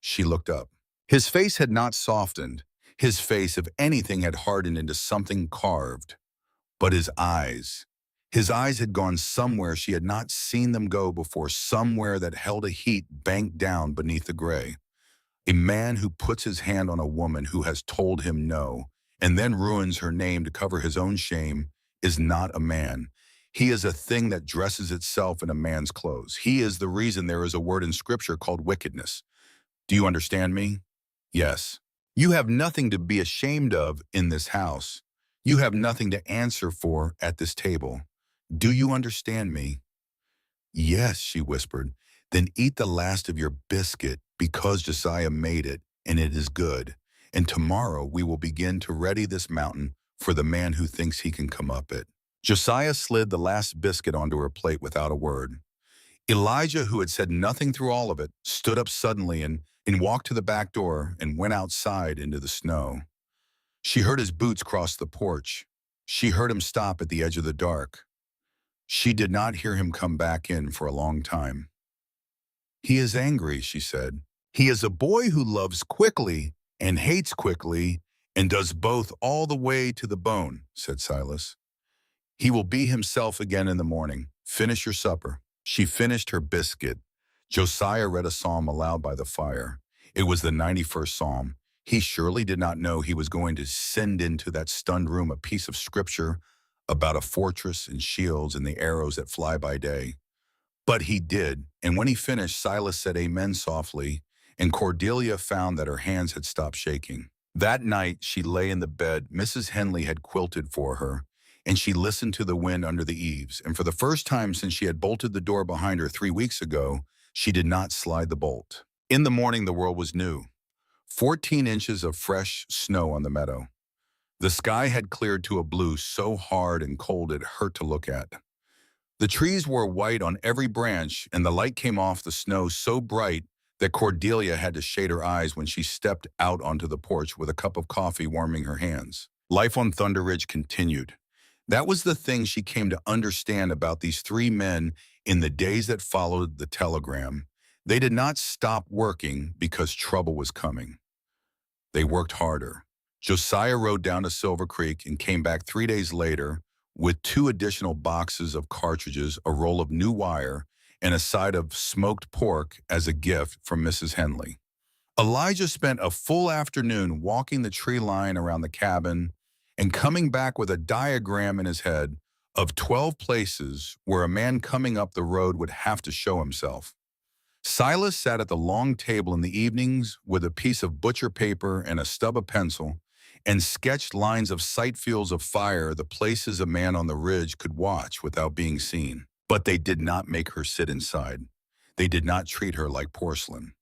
She looked up. His face had not softened. His face, if anything, had hardened into something carved. But his eyes had gone somewhere she had not seen them go before, somewhere that held a heat banked down beneath the gray. A man who puts his hand on a woman who has told him no, and then ruins her name to cover his own shame, is not a man. He is a thing that dresses itself in a man's clothes. He is the reason there is a word in Scripture called wickedness. Do you understand me? Yes. You have nothing to be ashamed of in this house. You have nothing to answer for at this table. Do you understand me? Yes, she whispered. Then eat the last of your biscuit because Josiah made it, and it is good. And tomorrow we will begin to ready this mountain for the man who thinks he can come up it. Josiah slid the last biscuit onto her plate without a word. Elijah, who had said nothing through all of it, stood up suddenly and walked to the back door and went outside into the snow. She heard his boots cross the porch. She heard him stop at the edge of the dark. She did not hear him come back in for a long time. He is angry, she said. He is a boy who loves quickly and hates quickly and does both all the way to the bone, said Silas. He will be himself again in the morning. Finish your supper. She finished her biscuit. Josiah read a psalm aloud by the fire. It was the 91st Psalm. He surely did not know he was going to send into that stunned room a piece of scripture about a fortress and shields and the arrows that fly by day. But he did, and when he finished, Silas said amen softly, and Cordelia found that her hands had stopped shaking. That night, she lay in the bed Mrs. Henley had quilted for her, and she listened to the wind under the eaves, and for the first time since she had bolted the door behind her 3 weeks ago, she did not slide the bolt. In the morning, the world was new. 14 inches of fresh snow on the meadow. The sky had cleared to a blue so hard and cold it hurt to look at. The trees were white on every branch, and the light came off the snow so bright that Cordelia had to shade her eyes when she stepped out onto the porch with a cup of coffee warming her hands. Life on Thunder Ridge continued. That was the thing she came to understand about these 3 men in the days that followed the telegram. They did not stop working because trouble was coming. They worked harder. Josiah rode down to Silver Creek and came back 3 days later with 2 additional boxes of cartridges, a roll of new wire, and a side of smoked pork as a gift from Mrs. Henley. Elijah spent a full afternoon walking the tree line around the cabin and coming back with a diagram in his head of 12 places where a man coming up the road would have to show himself. Silas sat at the long table in the evenings with a piece of butcher paper and a stub of pencil and sketched lines of sight fields of fire, the places a man on the ridge could watch without being seen. But they did not make her sit inside. They did not treat her like porcelain.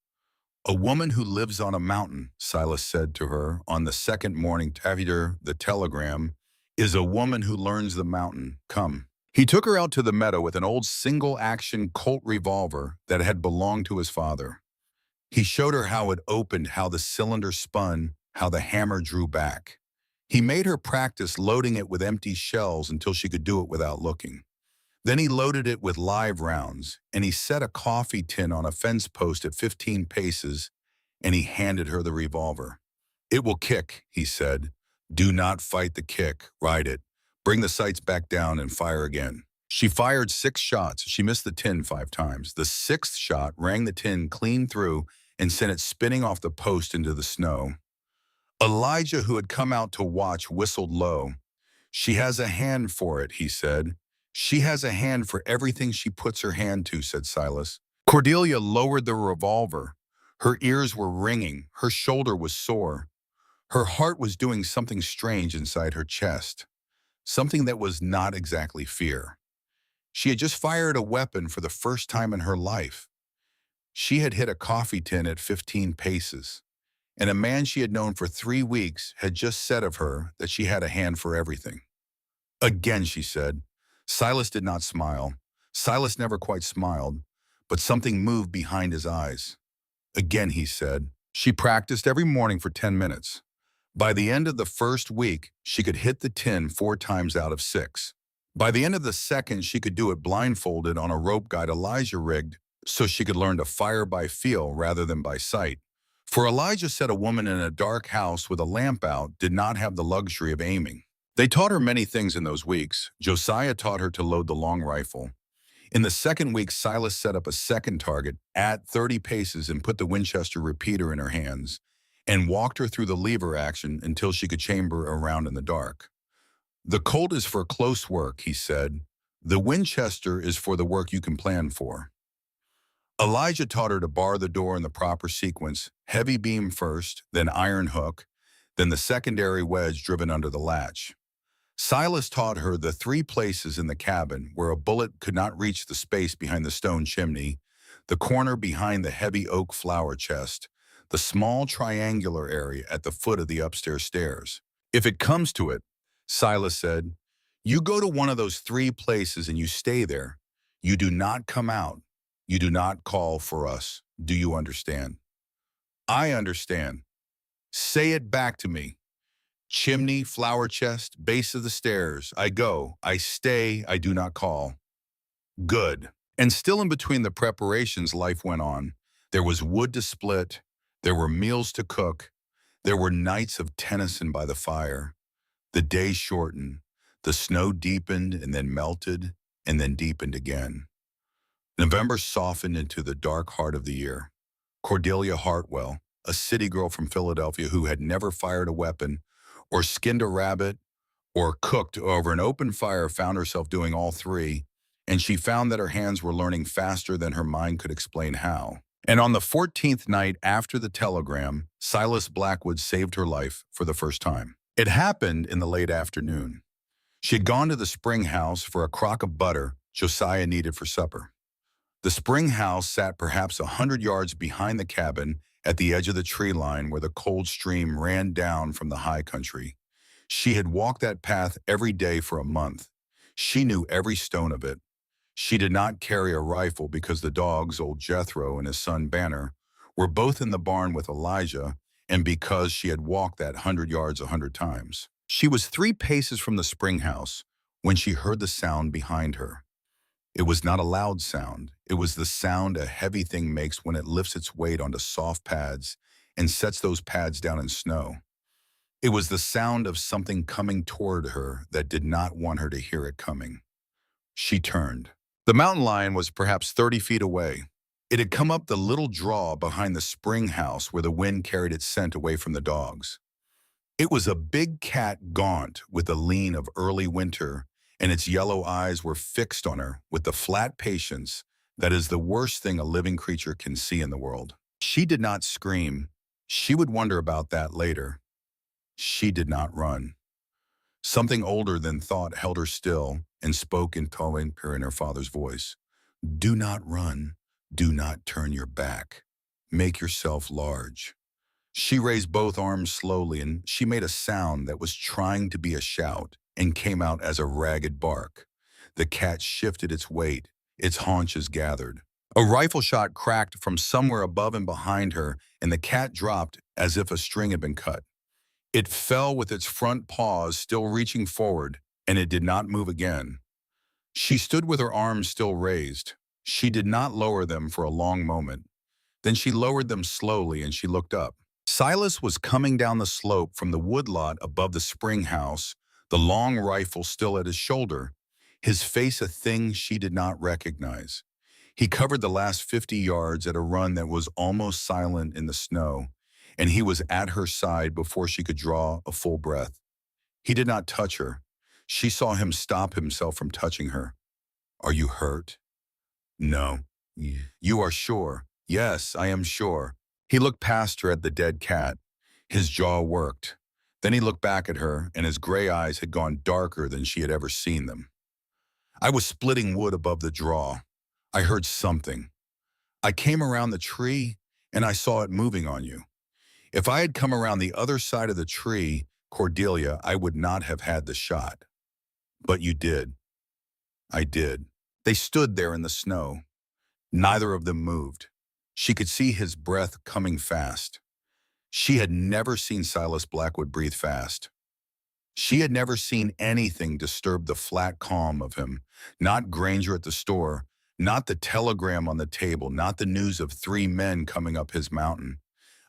"A woman who lives on a mountain," Silas said to her on the second morning after the telegram, "is a woman who learns the mountain. Come." He took her out to the meadow with an old single-action Colt revolver that had belonged to his father. He showed her how it opened, how the cylinder spun, how the hammer drew back. He made her practice loading it with empty shells until she could do it without looking. Then he loaded it with live rounds, and he set a coffee tin on a fence post at 15 paces, and he handed her the revolver. "It will kick," he said. "Do not fight the kick, ride it. Bring the sights back down and fire again." She fired 6 shots. She missed the tin 5 times. The 6th shot rang the tin clean through and sent it spinning off the post into the snow. Elijah, who had come out to watch, whistled low. "She has a hand for it," he said. "She has a hand for everything she puts her hand to," said Silas. Cordelia lowered the revolver. Her ears were ringing. Her shoulder was sore. Her heart was doing something strange inside her chest, something that was not exactly fear. She had just fired a weapon for the first time in her life. She had hit a coffee tin at 15 paces, and a man she had known for 3 weeks had just said of her that she had a hand for everything. "Again," she said. Silas did not smile. Silas never quite smiled, but something moved behind his eyes. "Again," he said. She practiced every morning for 10 minutes. By the end of the first week, she could hit the tin 4 times out of 6. By the end of the second, she could do it blindfolded on a rope guide Elijah rigged so she could learn to fire by feel rather than by sight. For Elijah said a woman in a dark house with a lamp out did not have the luxury of aiming. They taught her many things in those weeks. Josiah taught her to load the long rifle. In the second week, Silas set up a second target at 30 paces and put the Winchester repeater in her hands and walked her through the lever action until she could chamber around in the dark. "The Colt is for close work," he said. "The Winchester is for the work you can plan for." Elijah taught her to bar the door in the proper sequence, heavy beam first, then iron hook, then the secondary wedge driven under the latch. Silas taught her the 3 places in the cabin where a bullet could not reach the space behind the stone chimney, the corner behind the heavy oak flower chest, the small triangular area at the foot of the upstairs stairs. "If it comes to it," Silas said, "you go to one of those 3 places and you stay there. You do not come out. You do not call for us. Do you understand?" "I understand." "Say it back to me. Chimney, flower chest, base of the stairs. I go. I stay. I do not call." "Good." And still in between the preparations, life went on. There was wood to split. There were meals to cook. There were nights of Tennyson by the fire. The day shortened. The snow deepened and then melted and then deepened again. November softened into the dark heart of the year. Cordelia Hartwell, a city girl from Philadelphia who had never fired a weapon or skinned a rabbit or cooked over an open fire, found herself doing all 3, and she found that her hands were learning faster than her mind could explain how. And on the 14th night after the telegram, Silas Blackwood saved her life for the first time. It happened in the late afternoon. She had gone to the spring house for a crock of butter Josiah needed for supper. The spring house sat perhaps 100 yards behind the cabin at the edge of the tree line where the cold stream ran down from the high country. She had walked that path every day for a month. She knew every stone of it. She did not carry a rifle because the dogs, old Jethro and his son Banner, were both in the barn with Elijah, and because she had walked that 100 yards 100 times. She was 3 paces from the spring house when she heard the sound behind her. It was not a loud sound. It was the sound a heavy thing makes when it lifts its weight onto soft pads and sets those pads down in snow. It was the sound of something coming toward her that did not want her to hear it coming. She turned. The mountain lion was perhaps 30 feet away. It had come up the little draw behind the spring house where the wind carried its scent away from the dogs. It was a big cat, gaunt with the lean of early winter, and its yellow eyes were fixed on her with the flat patience that is the worst thing a living creature can see in the world. She did not scream. She would wonder about that later. She did not run. Something older than thought held her still and spoke in telling her in her father's voice. "Do not run. Do not turn your back. Make yourself large." She raised both arms slowly, and she made a sound that was trying to be a shout and came out as a ragged bark. The cat shifted its weight, its haunches gathered. A rifle shot cracked from somewhere above and behind her, and the cat dropped as if a string had been cut. It fell with its front paws still reaching forward, and it did not move again. She stood with her arms still raised. She did not lower them for a long moment. Then she lowered them slowly and she looked up. Silas was coming down the slope from the woodlot above the spring house, the long rifle still at his shoulder, his face a thing she did not recognize. He covered the last 50 yards at a run that was almost silent in the snow, and he was at her side before she could draw a full breath. He did not touch her. She saw him stop himself from touching her. "Are you hurt?" "No." "You are sure?" "Yes, I am sure." He looked past her at the dead cat. His jaw worked. Then he looked back at her, and his gray eyes had gone darker than she had ever seen them. "I was splitting wood above the draw. I heard something. I came around the tree, and I saw it moving on you. If I had come around the other side of the tree, Cordelia, I would not have had the shot. But you did." "I did." They stood there in the snow. Neither of them moved. She could see his breath coming fast. She had never seen Silas Blackwood breathe fast. She had never seen anything disturb the flat calm of him. Not Granger at the store, not the telegram on the table, not the news of 3 men coming up his mountain.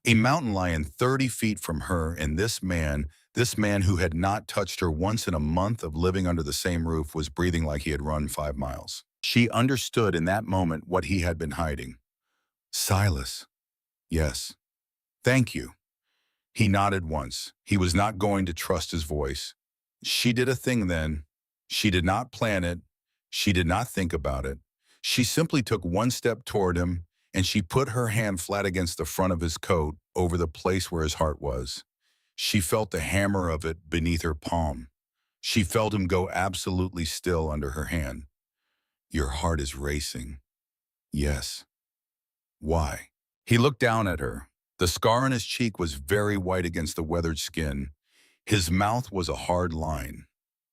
A mountain lion 30 feet from her, and this man who had not touched her once in a month of living under the same roof, was breathing like he had run 5 miles. She understood in that moment what he had been hiding. "Silas." "Yes." "Thank you." He nodded once. He was not going to trust his voice. She did a thing then. She did not plan it. She did not think about it. She simply took one step toward him, and she put her hand flat against the front of his coat over the place where his heart was. She felt the hammer of it beneath her palm. She felt him go absolutely still under her hand. "Your heart is racing." "Yes." "Why?" He looked down at her. The scar on his cheek was very white against the weathered skin. His mouth was a hard line.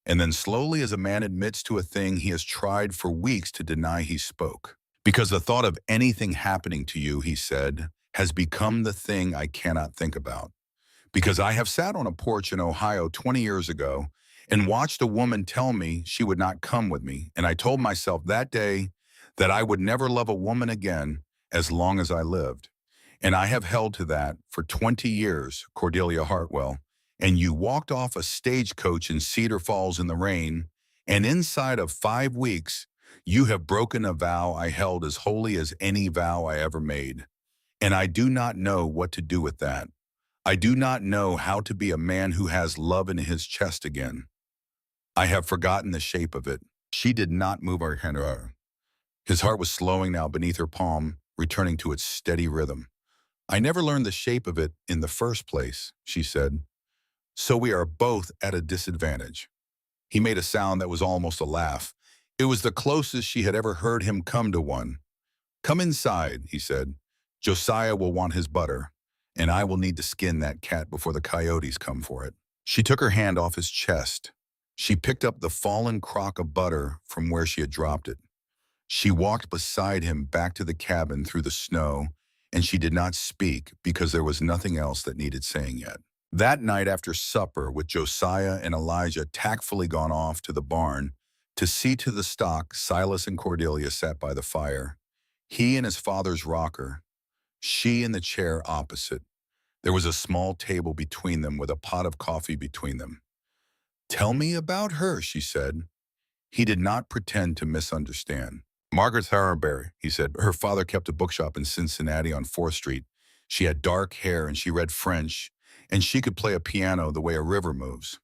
And then slowly, as a man admits to a thing he has tried for weeks to deny, he spoke. "Because the thought of anything happening to you," he said, "has become the thing I cannot think about. Because I have sat on a porch in Ohio 20 years ago and watched a woman tell me she would not come with me, and I told myself that day that I would never love a woman again as long as I lived. And I have held to that for 20 years, Cordelia Hartwell, and you walked off a stagecoach in Cedar Falls in the rain, and inside of 5 weeks, you have broken a vow I held as holy as any vow I ever made. And I do not know what to do with that. I do not know how to be a man who has love in his chest again. I have forgotten the shape of it." She did not move her hand. His heart was slowing now beneath her palm, returning to its steady rhythm. "I never learned the shape of it in the first place," she said. "So we are both at a disadvantage." He made a sound that was almost a laugh. It was the closest she had ever heard him come to one. "Come inside," he said. "Josiah will want his butter, and I will need to skin that cat before the coyotes come for it." She took her hand off his chest. She picked up the fallen crock of butter from where she had dropped it. She walked beside him back to the cabin through the snow, and she did not speak because there was nothing else that needed saying yet. That night after supper, with Josiah and Elijah tactfully gone off to the barn to see to the stock, Silas and Cordelia sat by the fire. He in his father's rocker, she in the chair opposite. There was a small table between them with a pot of coffee between them. "Tell me about her," she said. He did not pretend to misunderstand. "Margaret Thornberry," he said. "Her father kept a bookshop in Cincinnati on 4th Street. She had dark hair and she read French, and she could play a piano the way a river moves.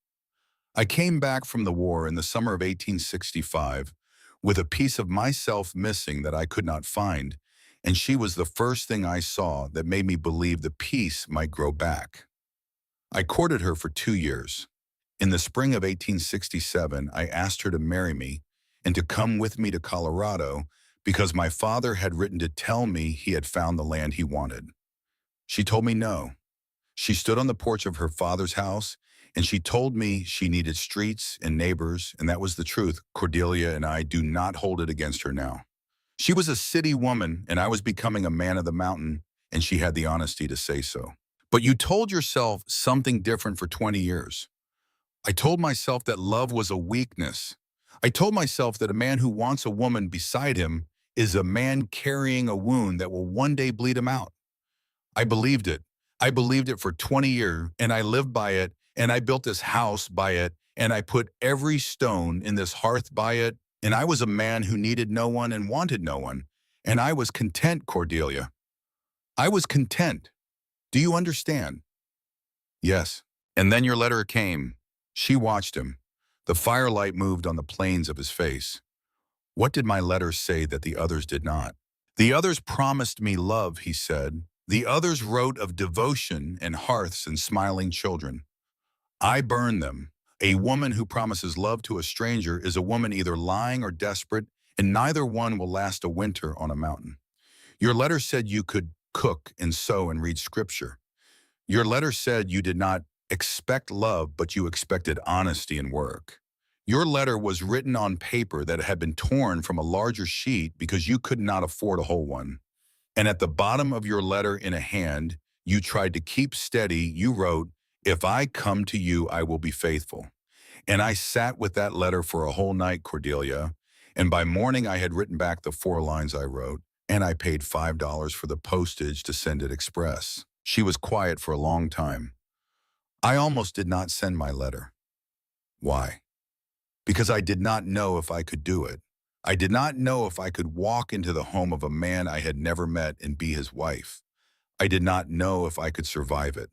I came back from the war in the summer of 1865 with a piece of myself missing that I could not find, and she was the first thing I saw that made me believe the piece might grow back. I courted her for 2 years. In the spring of 1867, I asked her to marry me and to come with me to Colorado because my father had written to tell me he had found the land he wanted. She told me no. She stood on the porch of her father's house, and she told me she needed streets and neighbors, and that was the truth. Cordelia and I do not hold it against her now. She was a city woman, and I was becoming a man of the mountain, and she had the honesty to say so. But you told yourself something different for 20 years. I told myself that love was a weakness. I told myself that a man who wants a woman beside him is a man carrying a wound that will one day bleed him out. I believed it. I believed it for 20 years, and I lived by it, and I built this house by it, and I put every stone in this hearth by it, and I was a man who needed no one and wanted no one, and I was content, Cordelia. I was content. Do you understand? Yes. And then your letter came. She watched him. The firelight moved on the planes of his face. What did my letter say that the others did not? The others promised me love, he said. The others wrote of devotion and hearths and smiling children. I burned them. A woman who promises love to a stranger is a woman either lying or desperate, and neither one will last a winter on a mountain. Your letter said you could cook and sew and read scripture. Your letter said you did not expect love, but you expected honesty and work. Your letter was written on paper that had been torn from a larger sheet because you could not afford a whole one. And at the bottom of your letter in a hand, you tried to keep steady, you wrote, "If I come to you, I will be faithful." And I sat with that letter for a whole night, Cordelia, and by morning I had written back the 4 lines I wrote, and I paid $5 for the postage to send it express. She was quiet for a long time. I almost did not send my letter. Why? Because I did not know if I could do it. I did not know if I could walk into the home of a man I had never met and be his wife. I did not know if I could survive it.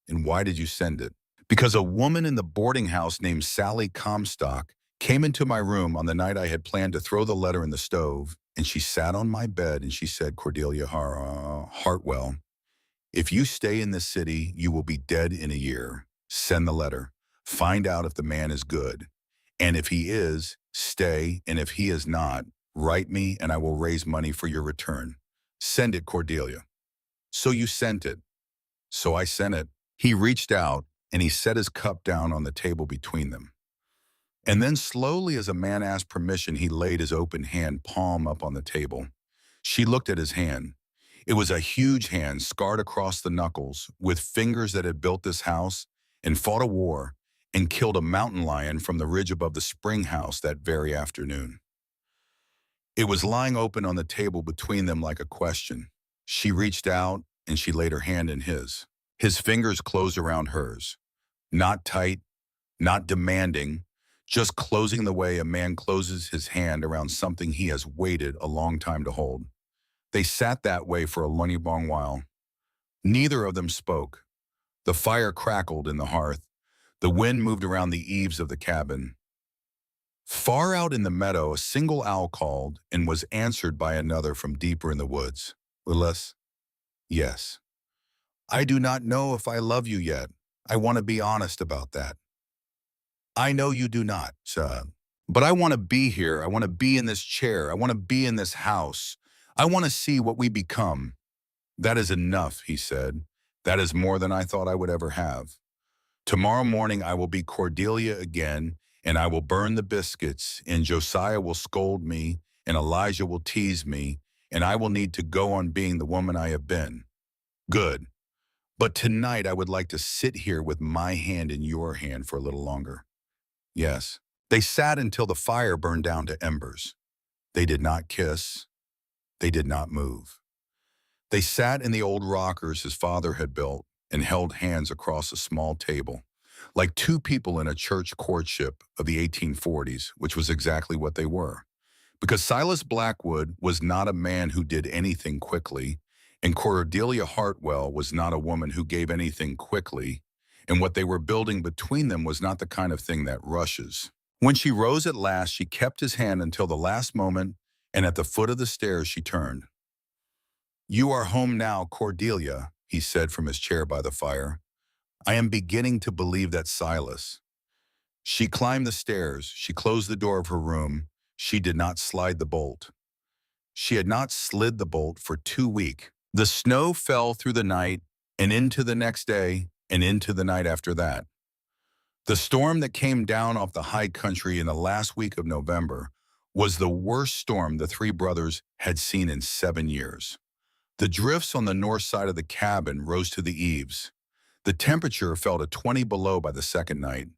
And why did you send it? Because a woman in the boarding house named Sally Comstock came into my room on the night I had planned to throw the letter in the stove, and she sat on my bed and she said, "Cordelia Hartwell, if you stay in this city, you will be dead in a year. Send the letter. Find out if the man is good. And if he is, stay, and if he is not, write me and I will raise money for your return. Send it, Cordelia." So you sent it. So I sent it. He reached out and he set his cup down on the table between them. And then slowly as a man asked permission, he laid his open hand palm up on the table. She looked at his hand. It was a huge hand scarred across the knuckles with fingers that had built this house and fought a war and killed a mountain lion from the ridge above the spring house that very afternoon. It was lying open on the table between them like a question. She reached out and she laid her hand in his. His fingers closed around hers. Not tight, not demanding, just closing the way a man closes his hand around something he has waited a long time to hold. They sat that way for a long while. Neither of them spoke. The fire crackled in the hearth. The wind moved around the eaves of the cabin. Far out in the meadow, a single owl called and was answered by another from deeper in the woods. "Silas?" "Yes." "I do not know if I love you yet. I want to be honest about that." "I know you do not, sir. But I want to be here. I want to be in this chair. I want to be in this house. I want to see what we become." "That is enough," he said. "That is more than I thought I would ever have. Tomorrow morning I will be Cordelia again, and I will burn the biscuits, and Josiah will scold me, and Elijah will tease me, and I will need to go on being the woman I have been. Good. But tonight I would like to sit here with my hand in your hand for a little longer." Yes. They sat until the fire burned down to embers. They did not kiss. They did not move. They sat in the old rockers his father had built and held hands across a small table, like two people in a church courtship of the 1840s, which was exactly what they were. Because Silas Blackwood was not a man who did anything quickly, and Cordelia Hartwell was not a woman who gave anything quickly, and what they were building between them was not the kind of thing that rushes. When she rose at last, she kept his hand until the last moment, and at the foot of the stairs she turned. "You are home now, Cordelia," he said from his chair by the fire. "I am beginning to believe that Silas." She climbed the stairs. She closed the door of her room. She did not slide the bolt. She had not slid the bolt for 2 weeks. The snow fell through the night and into the next day and into the night after that. The storm that came down off the high country in the last week of November was the worst storm the three brothers had seen in 7 years. The drifts on the north side of the cabin rose to the eaves. The temperature fell to 20 below by the second night.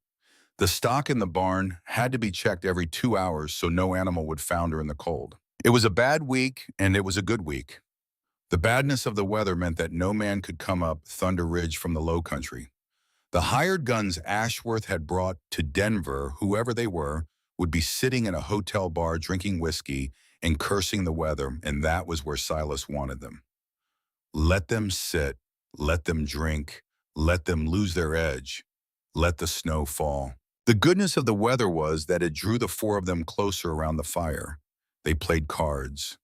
The stock in the barn had to be checked every 2 hours so no animal would founder in the cold. It was a bad week, and it was a good week. The badness of the weather meant that no man could come up Thunder Ridge from the low country. The hired guns Ashworth had brought to Denver, whoever they were, would be sitting in a hotel bar drinking whiskey and cursing the weather, and that was where Silas wanted them. Let them sit, let them drink, let them lose their edge, let the snow fall. The goodness of the weather was that it drew the four of them closer around the fire. They played cards.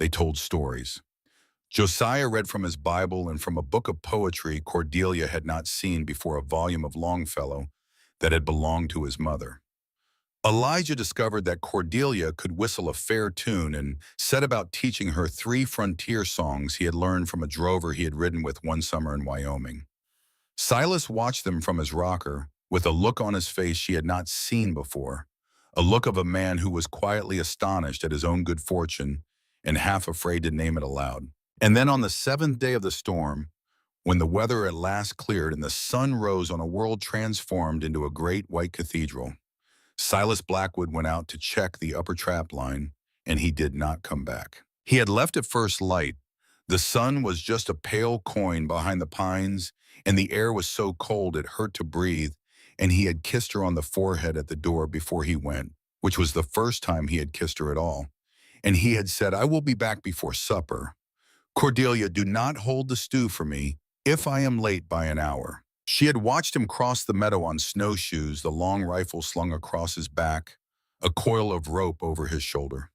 They told stories. Josiah read from his Bible and from a book of poetry Cordelia had not seen before, a volume of Longfellow that had belonged to his mother. Elijah discovered that Cordelia could whistle a fair tune and set about teaching her 3 frontier songs he had learned from a drover he had ridden with one summer in Wyoming. Silas watched them from his rocker with a look on his face she had not seen before, a look of a man who was quietly astonished at his own good fortune and half afraid to name it aloud. And then on the 7th day of the storm, when the weather at last cleared and the sun rose on a world transformed into a great white cathedral, Silas Blackwood went out to check the upper trap line, and he did not come back. He had left at first light. The sun was just a pale coin behind the pines, and the air was so cold it hurt to breathe, and he had kissed her on the forehead at the door before he went, which was the first time he had kissed her at all. And he had said, "I will be back before supper. Cordelia, do not hold the stew for me if I am late by an hour." She had watched him cross the meadow on snowshoes, the long rifle slung across his back, a coil of rope over his shoulder.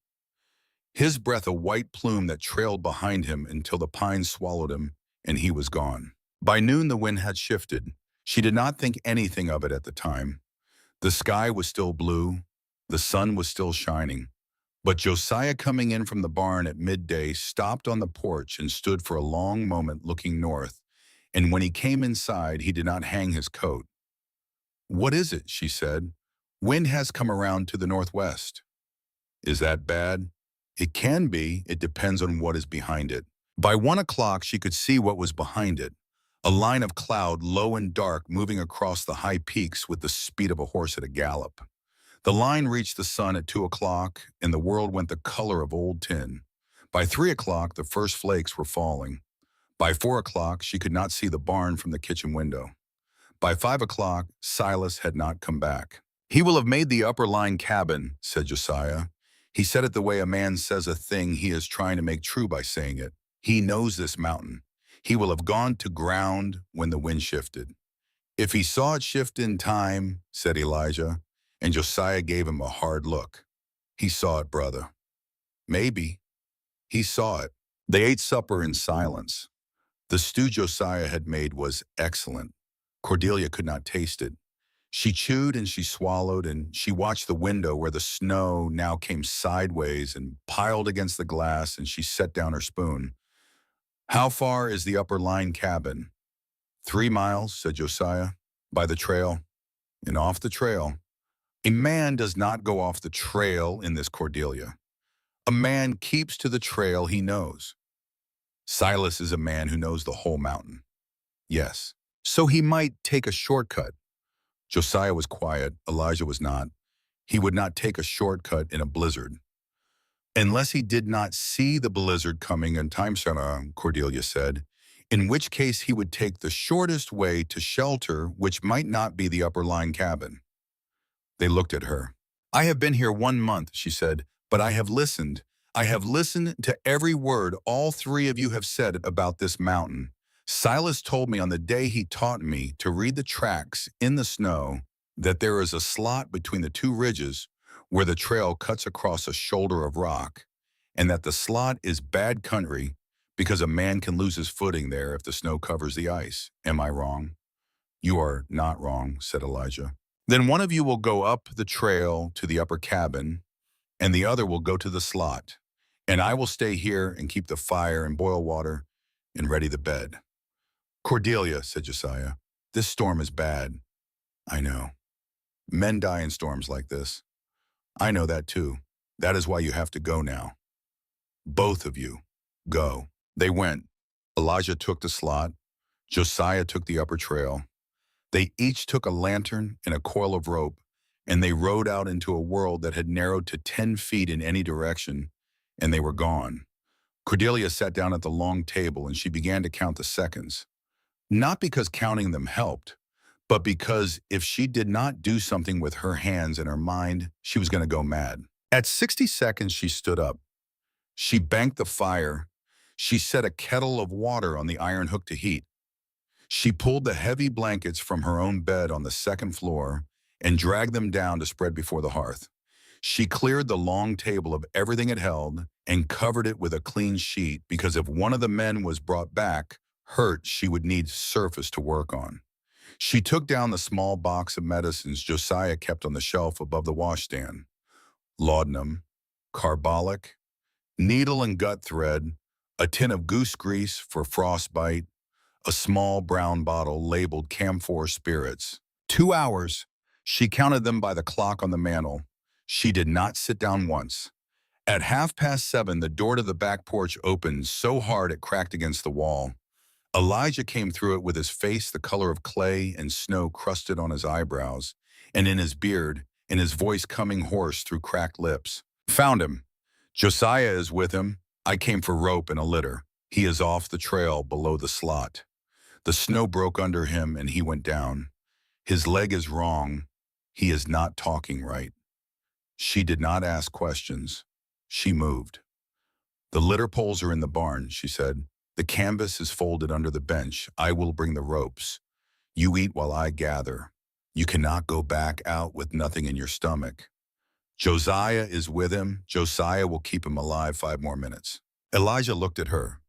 His breath a white plume that trailed behind him until the pines swallowed him, and he was gone. By noon the wind had shifted. She did not think anything of it at the time. The sky was still blue. The sun was still shining. But Josiah, coming in from the barn at midday, stopped on the porch and stood for a long moment looking north, and when he came inside, he did not hang his coat. "What is it?" she said. "Wind has come around to the northwest." "Is that bad?" "It can be. It depends on what is behind it." By 1 o'clock, she could see what was behind it, a line of cloud, low and dark, moving across the high peaks with the speed of a horse at a gallop. The line reached the sun at 2 o'clock, and the world went the color of old tin. By 3 o'clock, the first flakes were falling. By 4 o'clock, she could not see the barn from the kitchen window. By 5 o'clock, Silas had not come back. "He will have made the upper line cabin," said Josiah. "He said it the way a man says a thing he is trying to make true by saying it. He knows this mountain. He will have gone to ground when the wind shifted." "If he saw it shift in time," said Elijah, and Josiah gave him a hard look. "He saw it, brother." "Maybe. He saw it." They ate supper in silence. The stew Josiah had made was excellent. Cordelia could not taste it. She chewed and she swallowed, and she watched the window where the snow now came sideways and piled against the glass, and she set down her spoon. "How far is the upper line cabin?" 3 miles, said Josiah. "By the trail." "And off the trail." "A man does not go off the trail in this, Cordelia. A man keeps to the trail he knows." "Silas is a man who knows the whole mountain." "Yes. So he might take a shortcut." Josiah was quiet. Elijah was not. He would not take a shortcut in a blizzard. "Unless he did not see the blizzard coming in time, Cordelia said, in which case he would take the shortest way to shelter, which might not be the upper line cabin." They looked at her. "I have been here 1 month," she said, "but I have listened. I have listened to every word all 3 of you have said about this mountain. Silas told me on the day he taught me to read the tracks in the snow that there is a slot between the 2 ridges where the trail cuts across a shoulder of rock, and that the slot is bad country because a man can lose his footing there if the snow covers the ice. Am I wrong?" "You are not wrong," said Elijah. "Then one of you will go up the trail to the upper cabin, and the other will go to the slot, and I will stay here and keep the fire and boil water and ready the bed." "Cordelia," said Josiah, "this storm is bad." "I know. Men die in storms like this." "I know that too. That is why you have to go now. Both of you, go." They went. Elijah took the slot. Josiah took the upper trail. They each took a lantern and a coil of rope, and they rode out into a world that had narrowed to 10 feet in any direction, and they were gone. Cordelia sat down at the long table and she began to count the seconds. Not because counting them helped, but because if she did not do something with her hands and her mind, she was going to go mad. At 60 seconds, she stood up. She banked the fire. She set a kettle of water on the iron hook to heat. She pulled the heavy blankets from her own bed on the second floor and dragged them down to spread before the hearth. She cleared the long table of everything it held and covered it with a clean sheet because if one of the men was brought back, hurt, she would need surface to work on. She took down the small box of medicines Josiah kept on the shelf above the washstand. Laudanum, carbolic, needle and gut thread, a tin of goose grease for frostbite, a small brown bottle labeled camphor spirits. 2 hours. She counted them by the clock on the mantel. She did not sit down once. At 7:30, the door to the back porch opened so hard it cracked against the wall. Elijah came through it with his face the color of clay and snow crusted on his eyebrows, and in his beard, and his voice coming hoarse through cracked lips. "Found him. Josiah is with him. I came for rope and a litter. He is off the trail below the slot." The snow broke under him and he went down. "His leg is wrong. He is not talking right." She did not ask questions. She moved. "The litter poles are in the barn," she said. "The canvas is folded under the bench. I will bring the ropes. You eat while I gather. You cannot go back out with nothing in your stomach. Josiah is with him. Josiah will keep him alive 5 more minutes." Elijah looked at her.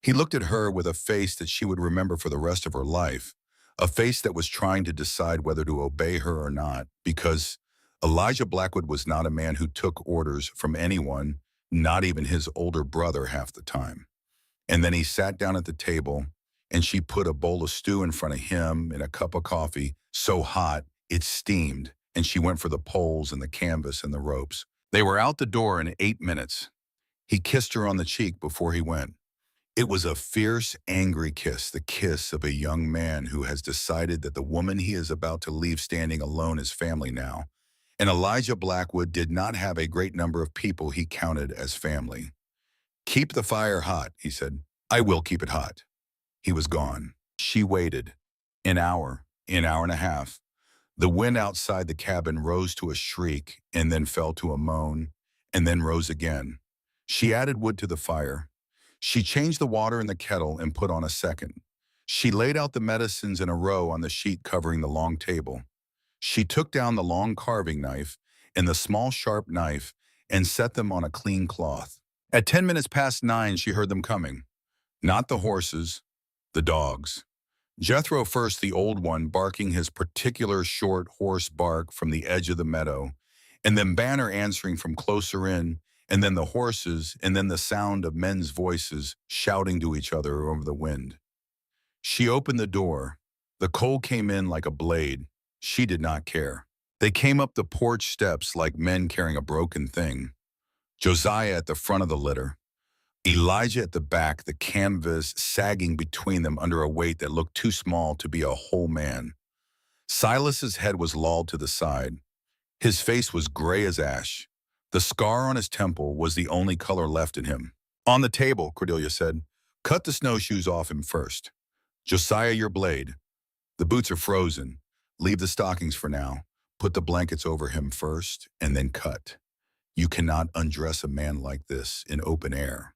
He looked at her with a face that she would remember for the rest of her life, a face that was trying to decide whether to obey her or not, because Elijah Blackwood was not a man who took orders from anyone, not even his older brother half the time. And then he sat down at the table, and she put a bowl of stew in front of him and a cup of coffee, so hot it steamed, and she went for the poles and the canvas and the ropes. They were out the door in 8 minutes. He kissed her on the cheek before he went. It was a fierce, angry kiss, the kiss of a young man who has decided that the woman he is about to leave standing alone is family now. And Elijah Blackwood did not have a great number of people he counted as family. "Keep the fire hot," he said. "I will keep it hot." He was gone. She waited. An hour and a half. The wind outside the cabin rose to a shriek and then fell to a moan and then rose again. She added wood to the fire. She changed the water in the kettle and put on a second. She laid out the medicines in a row on the sheet covering the long table. She took down the long carving knife and the small sharp knife and set them on a clean cloth. At 10 minutes past 9, she heard them coming. Not the horses, the dogs. Jethro first, the old one, barking his particular short hoarse bark from the edge of the meadow, and then Banner answering from closer in, and then the horses, and then the sound of men's voices shouting to each other over the wind. She opened the door. The cold came in like a blade. She did not care. They came up the porch steps like men carrying a broken thing. Josiah at the front of the litter. Elijah at the back, the canvas sagging between them under a weight that looked too small to be a whole man. Silas's head was lolled to the side. His face was gray as ash. The scar on his temple was the only color left in him. "On the table," Cordelia said. "Cut the snowshoes off him first. Josiah, your blade. The boots are frozen. Leave the stockings for now. Put the blankets over him first, and then cut. You cannot undress a man like this in open air."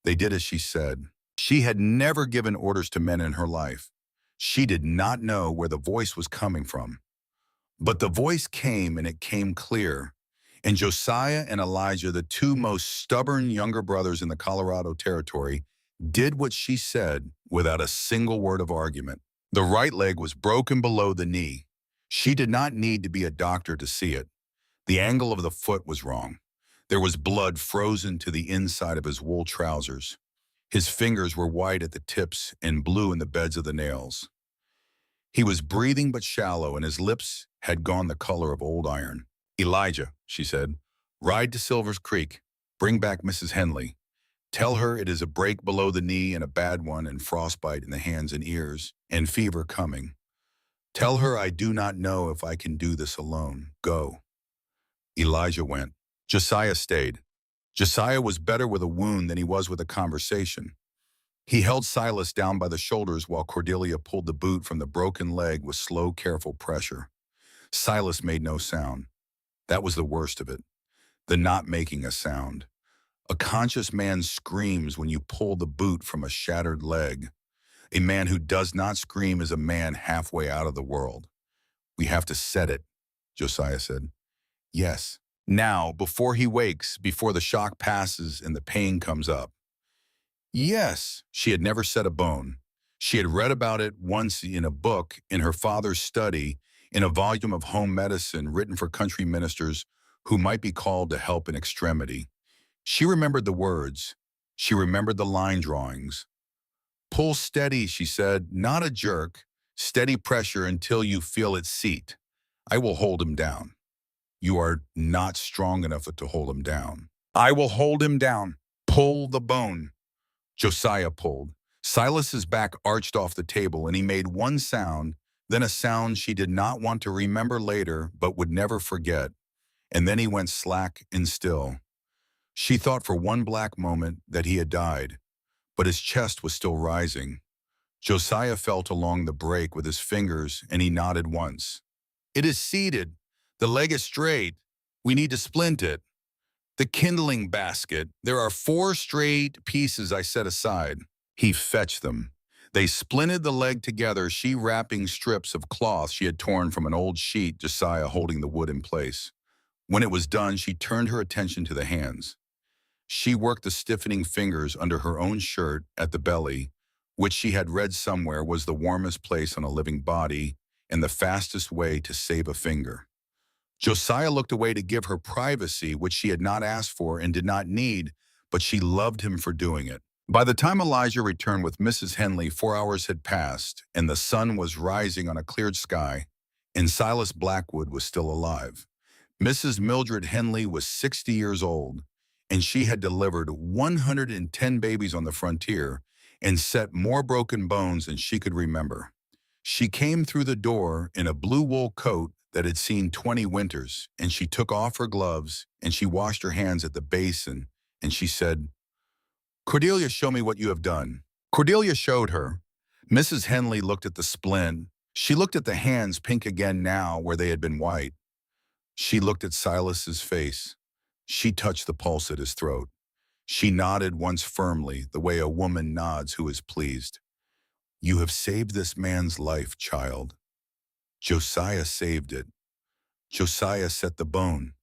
They did as she said. She had never given orders to men in her life. She did not know where the voice was coming from. But the voice came, and it came clear. And Josiah and Elijah, the 2 most stubborn younger brothers in the Colorado Territory, did what she said without a single word of argument. The right leg was broken below the knee. She did not need to be a doctor to see it. The angle of the foot was wrong. There was blood frozen to the inside of his wool trousers. His fingers were white at the tips and blue in the beds of the nails. He was breathing but shallow, and his lips had gone the color of old iron. "Elijah," she said, Ride to Silver's Creek. Bring back Mrs. Henley. Tell her it is a break below the knee and a bad one and frostbite in the hands and ears and fever coming. Tell her I do not know if I can do this alone. Go." Elijah went. Josiah stayed. Josiah was better with a wound than he was with a conversation. He held Silas down by the shoulders while Cordelia pulled the boot from the broken leg with slow, careful pressure. Silas made no sound. That was the worst of it, the not making a sound. A conscious man screams when you pull the boot from a shattered leg. A man who does not scream is a man halfway out of the world. "We have to set it," Josiah said. "Yes. Now, before he wakes, before the shock passes and the pain comes up." Yes, she had never set a bone. She had read about it once in a book, in her father's study, in a volume of home medicine written for country ministers who might be called to help in extremity. She remembered the words. She remembered the line drawings. "Pull steady," she said, "not a jerk. Steady pressure until you feel it seat. I will hold him down." "You are not strong enough to hold him down." "I will hold him down. Pull the bone." Josiah pulled. Silas's back arched off the table, and he made one sound, then a sound she did not want to remember later but would never forget. And then he went slack and still. She thought for one black moment that he had died, but his chest was still rising. Josiah felt along the break with his fingers, and he nodded once. "It is seated. The leg is straight. We need to splint it. The kindling basket. There are 4 straight pieces I set aside." He fetched them. They splinted the leg together, she wrapping strips of cloth she had torn from an old sheet, Josiah holding the wood in place. When it was done, she turned her attention to the hands. She worked the stiffening fingers under her own shirt at the belly, which she had read somewhere was the warmest place on a living body and the fastest way to save a finger. Josiah looked away to give her privacy, which she had not asked for and did not need, but she loved him for doing it. By the time Elijah returned with Mrs. Henley, 4 hours had passed, and the sun was rising on a cleared sky, and Silas Blackwood was still alive. Mrs. Mildred Henley was 60 years old, and she had delivered 110 babies on the frontier and set more broken bones than she could remember. She came through the door in a blue wool coat that had seen 20 winters, and she took off her gloves, and she washed her hands at the basin, and she said, "Cordelia, show me what you have done." Cordelia showed her. Mrs. Henley looked at the splint. She looked at the hands, pink again now where they had been white. She looked at Silas's face. She touched the pulse at his throat. She nodded once firmly, the way a woman nods who is pleased. "You have saved this man's life, child." Josiah saved it. Josiah set the bone.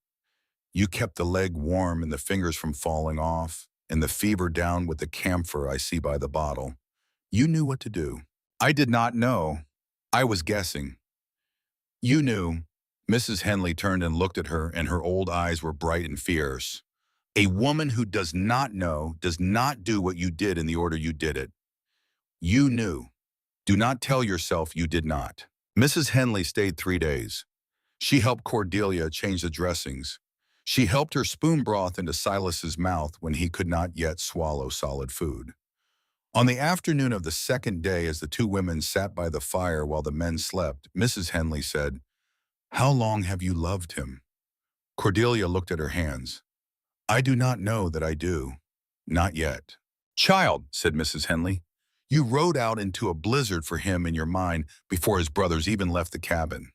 You kept the leg warm and the fingers from falling off, and the fever down with the camphor I see by the bottle. You knew what to do. I did not know. I was guessing. You knew. Mrs. Henley turned and looked at her, and her old eyes were bright and fierce. A woman who does not know does not do what you did in the order you did it. You knew. Do not tell yourself you did not. Mrs. Henley stayed 3 days. She helped Cordelia change the dressings. She helped her spoon broth into Silas's mouth when he could not yet swallow solid food. On the afternoon of the second day, as the 2 women sat by the fire while the men slept, Mrs. Henley said, "How long have you loved him?" Cordelia looked at her hands. "I do not know that I do. Not yet." "Child," said Mrs. Henley, "you rode out into a blizzard for him in your mind before his brothers even left the cabin.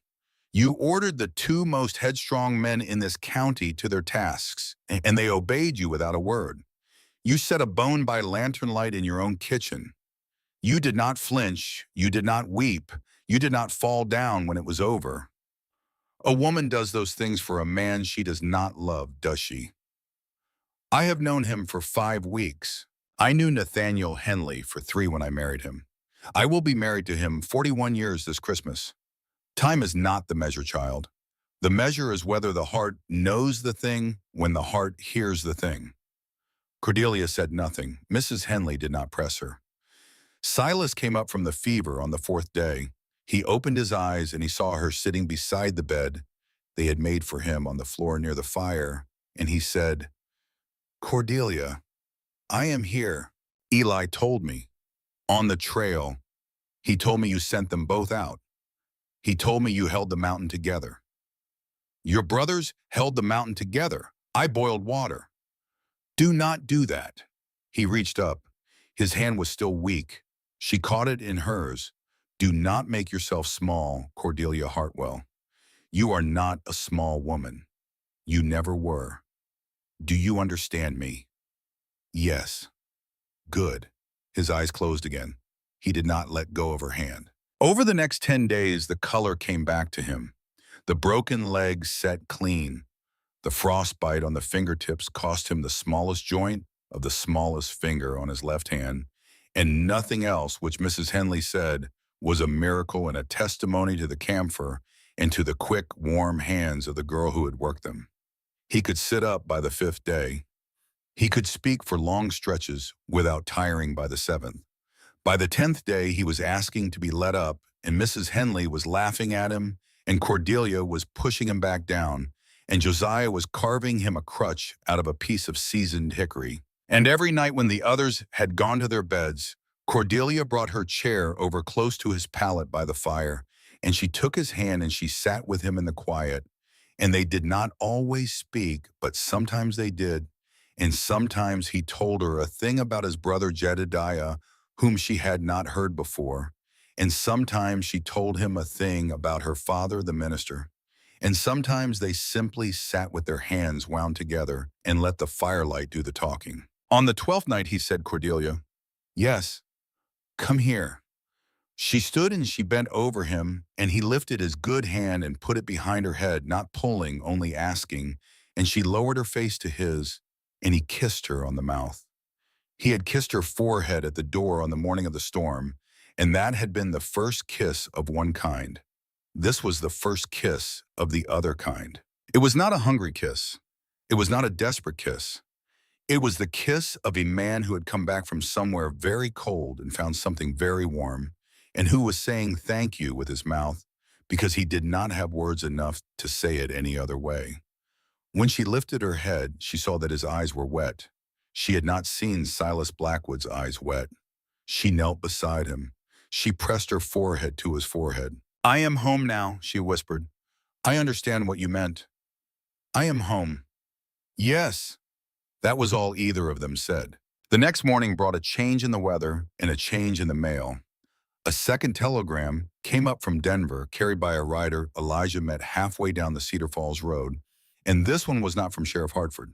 You ordered the 2 most headstrong men in this county to their tasks, and they obeyed you without a word. You set a bone by lantern light in your own kitchen. You did not flinch, you did not weep, you did not fall down when it was over. A woman does those things for a man she does not love, does she? I have known him for 5 weeks. I knew Nathaniel Henley for 3 when I married him. I will be married to him 41 years this Christmas. Time is not the measure, child. The measure is whether the heart knows the thing when the heart hears the thing." Cordelia said nothing. Mrs. Henley did not press her. Silas came up from the fever on the 4th day. He opened his eyes and he saw her sitting beside the bed they had made for him on the floor near the fire, and he said, "Cordelia, I am here. Eli told me. On the trail, he told me you sent them both out. He told me you held the mountain together. Your brothers held the mountain together. I boiled water. Do not do that." He reached up. His hand was still weak. She caught it in hers. "Do not make yourself small, Cordelia Hartwell. You are not a small woman. You never were. Do you understand me?" "Yes." "Good." His eyes closed again. He did not let go of her hand. Over the next 10 days, the color came back to him. The broken legs set clean. The frostbite on the fingertips cost him the smallest joint of the smallest finger on his left hand, and nothing else, which Mrs. Henley said was a miracle and a testimony to the camphor and to the quick, warm hands of the girl who had worked them. He could sit up by the 5th day. He could speak for long stretches without tiring by the 7th. By the 10th day, he was asking to be let up, and Mrs. Henley was laughing at him, and Cordelia was pushing him back down, and Josiah was carving him a crutch out of a piece of seasoned hickory. And every night when the others had gone to their beds, Cordelia brought her chair over close to his pallet by the fire, and she took his hand and she sat with him in the quiet. And they did not always speak, but sometimes they did. And sometimes he told her a thing about his brother Jedediah, whom she had not heard before. And sometimes she told him a thing about her father, the minister. And sometimes they simply sat with their hands wound together and let the firelight do the talking. On the 12th night, he said, "Cordelia, yes, come here." She stood and she bent over him, and he lifted his good hand and put it behind her head, not pulling, only asking, and she lowered her face to his, and he kissed her on the mouth. He had kissed her forehead at the door on the morning of the storm, and that had been the first kiss of one kind. This was the first kiss of the other kind. It was not a hungry kiss. It was not a desperate kiss. It was the kiss of a man who had come back from somewhere very cold and found something very warm, and who was saying thank you with his mouth because he did not have words enough to say it any other way. When she lifted her head, she saw that his eyes were wet. She had not seen Silas Blackwood's eyes wet. She knelt beside him. She pressed her forehead to his forehead. "I am home now," she whispered. "I understand what you meant. I am home." "Yes." That was all either of them said. The next morning brought a change in the weather and a change in the mail. A second telegram came up from Denver, carried by a rider Elijah met halfway down the Cedar Falls Road, and this one was not from Sheriff Hartford.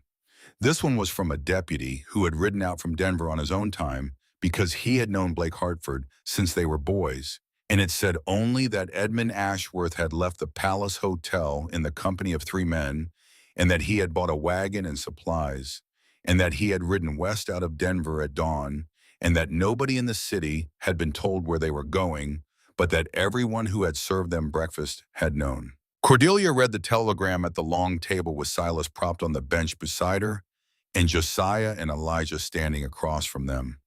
This one was from a deputy who had ridden out from Denver on his own time because he had known Blake Hartford since they were boys, and it said only that Edmund Ashworth had left the Palace Hotel in the company of 3 men, and that he had bought a wagon and supplies, and that he had ridden west out of Denver at dawn, and that nobody in the city had been told where they were going, but that everyone who had served them breakfast had known. Cordelia read the telegram at the long table with Silas propped on the bench beside her, and Josiah and Elijah standing across from them.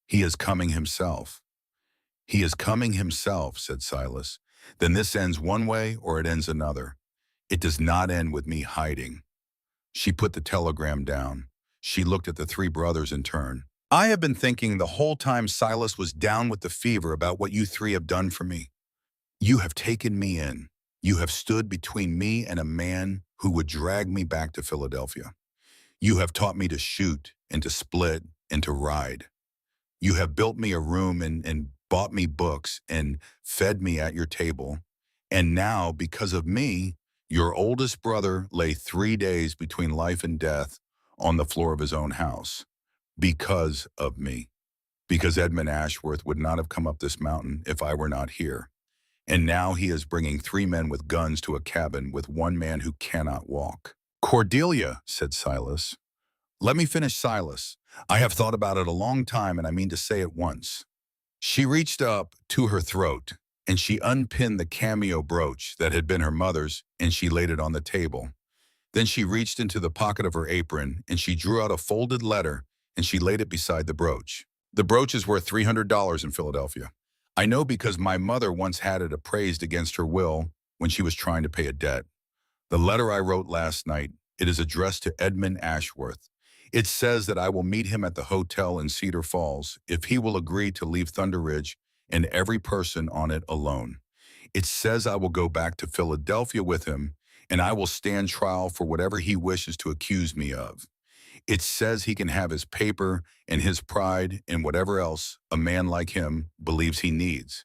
"He is coming himself." "He is coming himself," said Silas. "Then this ends one way or it ends another. It does not end with me hiding." She put the telegram down. She looked at the 3 brothers in turn. "I have been thinking the whole time Silas was down with the fever about what you 3 have done for me. You have taken me in. You have stood between me and a man who would drag me back to Philadelphia. You have taught me to shoot and to split and to ride. You have built me a room and bought me books and fed me at your table. And now, because of me, your oldest brother lay 3 days between life and death on the floor of his own house. Because of me. Because Edmund Ashworth would not have come up this mountain if I were not here. And now he is bringing 3 men with guns to a cabin with 1 man who cannot walk." "Cordelia," said Silas. "Let me finish, Silas. I have thought about it a long time, and I mean to say it once." She reached up to her throat, and she unpinned the cameo brooch that had been her mother's, and she laid it on the table. Then she reached into the pocket of her apron, and she drew out a folded letter, and she laid it beside the brooch. "The brooch is worth $300 in Philadelphia. I know because my mother once had it appraised against her will when she was trying to pay a debt. The letter I wrote last night It is addressed to Edmund Ashworth. It says that I will meet him at the hotel in Cedar Falls if he will agree to leave Thunder Ridge and every person on it alone. It says I will go back to Philadelphia with him, and I will stand trial for whatever he wishes to accuse me of. It says he can have his paper and his pride and whatever else a man like him believes he needs.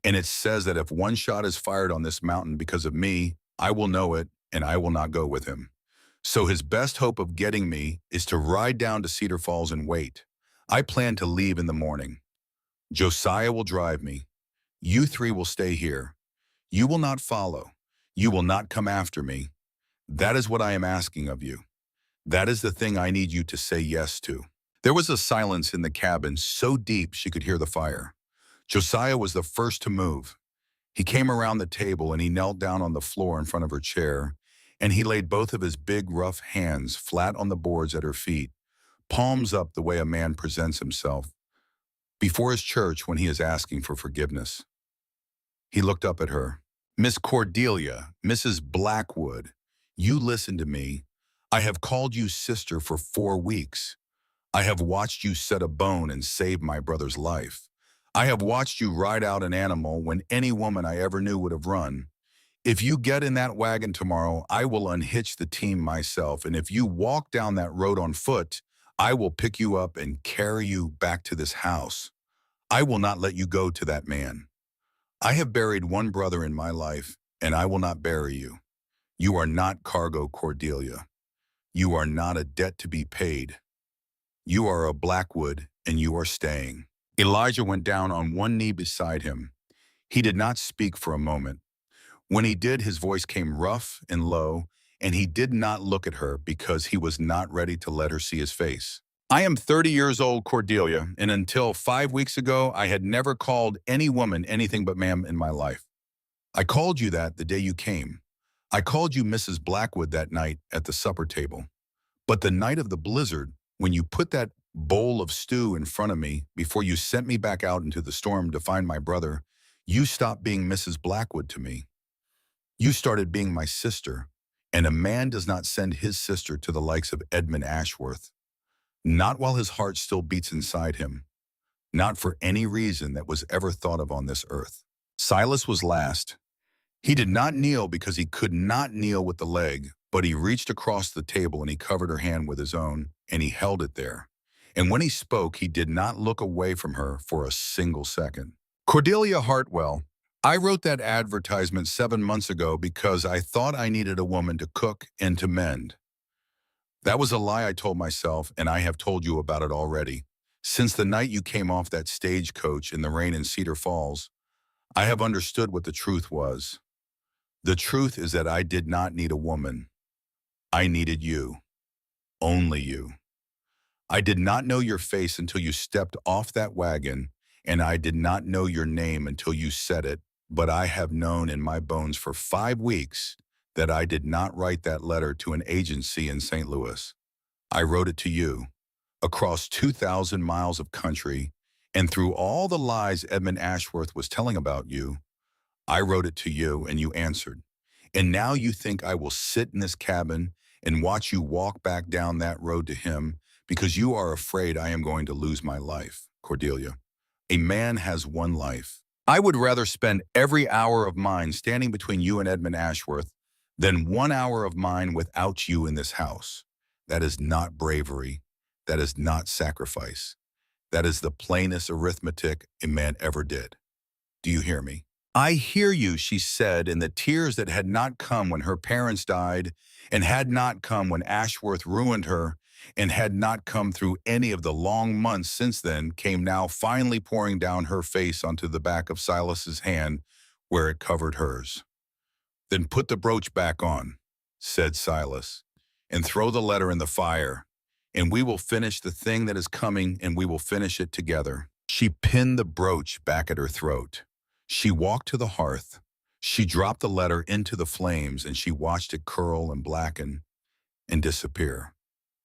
And it says that if one shot is fired on this mountain because of me, I will know it and I will not go with him. So his best hope of getting me is to ride down to Cedar Falls and wait. I plan to leave in the morning. Josiah will drive me. You three will stay here. You will not follow. You will not come after me. That is what I am asking of you. That is the thing I need you to say yes to. There was a silence in the cabin so deep she could hear the fire. Josiah was the first to move. He came around the table and he knelt down on the floor in front of her chair, and he laid both of his big, rough hands flat on the boards at her feet, palms up the way a man presents himself before his church when he is asking for forgiveness. He looked up at her. Miss Cordelia, Mrs. Blackwood, you listen to me. I have called you sister for 4 weeks. I have watched you set a bone and save my brother's life. I have watched you ride out an animal when any woman I ever knew would have run. If you get in that wagon tomorrow, I will unhitch the team myself, and if you walk down that road on foot, I will pick you up and carry you back to this house. I will not let you go to that man. I have buried one brother in my life, and I will not bury you. You are not cargo, Cordelia. You are not a debt to be paid. You are a Blackwood, and you are staying. Elijah went down on one knee beside him. He did not speak for a moment. When he did, his voice came rough and low, and he did not look at her because he was not ready to let her see his face. I am 30 years old, Cordelia, and until 5 weeks ago, I had never called any woman anything but ma'am in my life. I called you that the day you came. I called you Mrs. Blackwood that night at the supper table. But the night of the blizzard, when you put that bowl of stew in front of me before you sent me back out into the storm to find my brother, you stopped being Mrs. Blackwood to me. You started being my sister, and a man does not send his sister to the likes of Edmund Ashworth. Not while his heart still beats inside him. Not for any reason that was ever thought of on this earth. Silas was last. He did not kneel because he could not kneel with the leg, but he reached across the table and he covered her hand with his own, and he held it there. And when he spoke, he did not look away from her for a single second. Cordelia Hartwell, I wrote that advertisement 7 months ago because I thought I needed a woman to cook and to mend. That was a lie I told myself, and I have told you about it already. Since the night you came off that stagecoach in the rain in Cedar Falls, I have understood what the truth was. The truth is that I did not need a woman. I needed you. Only you. I did not know your face until you stepped off that wagon, and I did not know your name until you said it, but I have known in my bones for 5 weeks that I did not write that letter to an agency in St. Louis. I wrote it to you, across 2,000 miles of country, and through all the lies Edmund Ashworth was telling about you, I wrote it to you and you answered. And now you think I will sit in this cabin and watch you walk back down that road to him because you are afraid I am going to lose my life, Cordelia. A man has one life. I would rather spend every hour of mine standing between you and Edmund Ashworth than 1 hour of mine without you in this house. That is not bravery. That is not sacrifice. That is the plainest arithmetic a man ever did. Do you hear me? I hear you, she said, and the tears that had not come when her parents died and had not come when Ashworth ruined her and had not come through any of the long months since then came now finally pouring down her face onto the back of Silas's hand where it covered hers. Then put the brooch back on, said Silas, and throw the letter in the fire, and we will finish the thing that is coming, and we will finish it together. She pinned the brooch back at her throat. She walked to the hearth. She dropped the letter into the flames, and she watched it curl and blacken and disappear.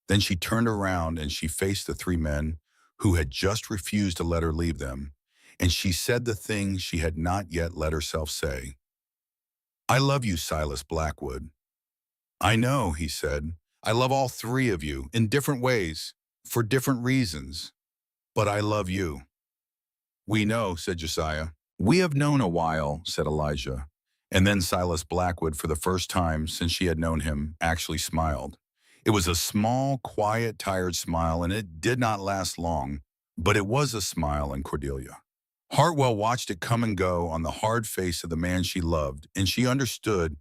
Then she turned around and she faced the 3 men who had just refused to let her leave them, and she said the thing she had not yet let herself say. I love you, Silas Blackwood. I know, he said. I love all three of you in different ways, for different reasons, but I love you. We know, said Josiah. We have known a while, said Elijah. And then Silas Blackwood, for the first time since she had known him, actually smiled. It was a small, quiet, tired smile, and it did not last long, but it was a smile in Cordelia. Hartwell watched it come and go on the hard face of the man she loved, and she understood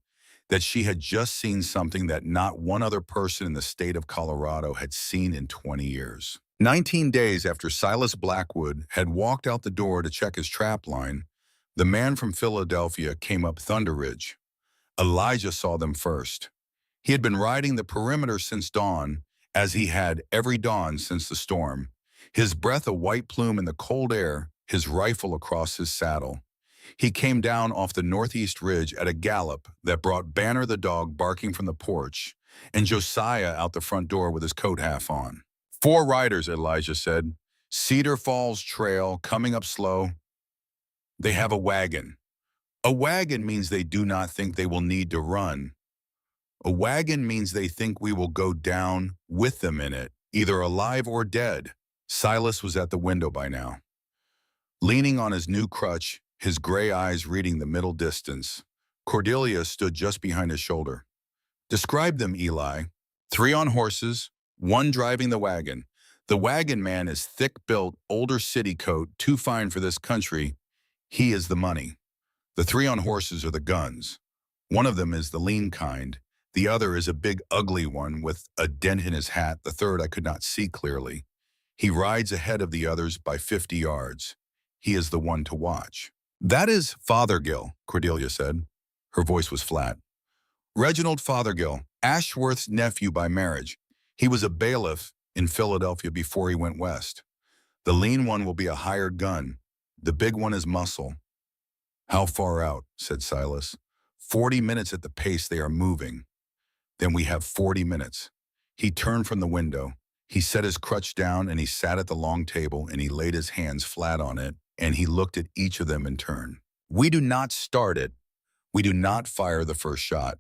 that she had just seen something that not one other person in the state of Colorado had seen in 20 years. 19 days after Silas Blackwood had walked out the door to check his trap line, the man from Philadelphia came up Thunder Ridge. Elijah saw them first. He had been riding the perimeter since dawn, as he had every dawn since the storm, his breath a white plume in the cold air, his rifle across his saddle. He came down off the northeast ridge at a gallop that brought Banner the dog barking from the porch, and Josiah out the front door with his coat half on. 4 riders, Elijah said. Cedar Falls Trail, coming up slow. They have a wagon. A wagon means they do not think they will need to run. A wagon means they think we will go down with them in it, either alive or dead. Silas was at the window by now. Leaning on his new crutch, his gray eyes reading the middle distance, Cordelia stood just behind his shoulder. Describe them, Eli. 3 on horses, 1 driving the wagon. The wagon man is thick-built, older city coat, too fine for this country. He is the money. The 3 on horses are the guns. One of them is the lean kind. The other is a big, ugly one with a dent in his hat. The third I could not see clearly. He rides ahead of the others by 50 yards. He is the one to watch. That is Fothergill, Cordelia said. Her voice was flat. Reginald Fothergill, Ashworth's nephew by marriage. He was a bailiff in Philadelphia before he went west. The lean one will be a hired gun. The big one is muscle. How far out, said Silas. 40 minutes at the pace they are moving. Then we have 40 minutes. He turned from the window. He set his crutch down and he sat at the long table and he laid his hands flat on it and he looked at each of them in turn. We do not start it. We do not fire the first shot.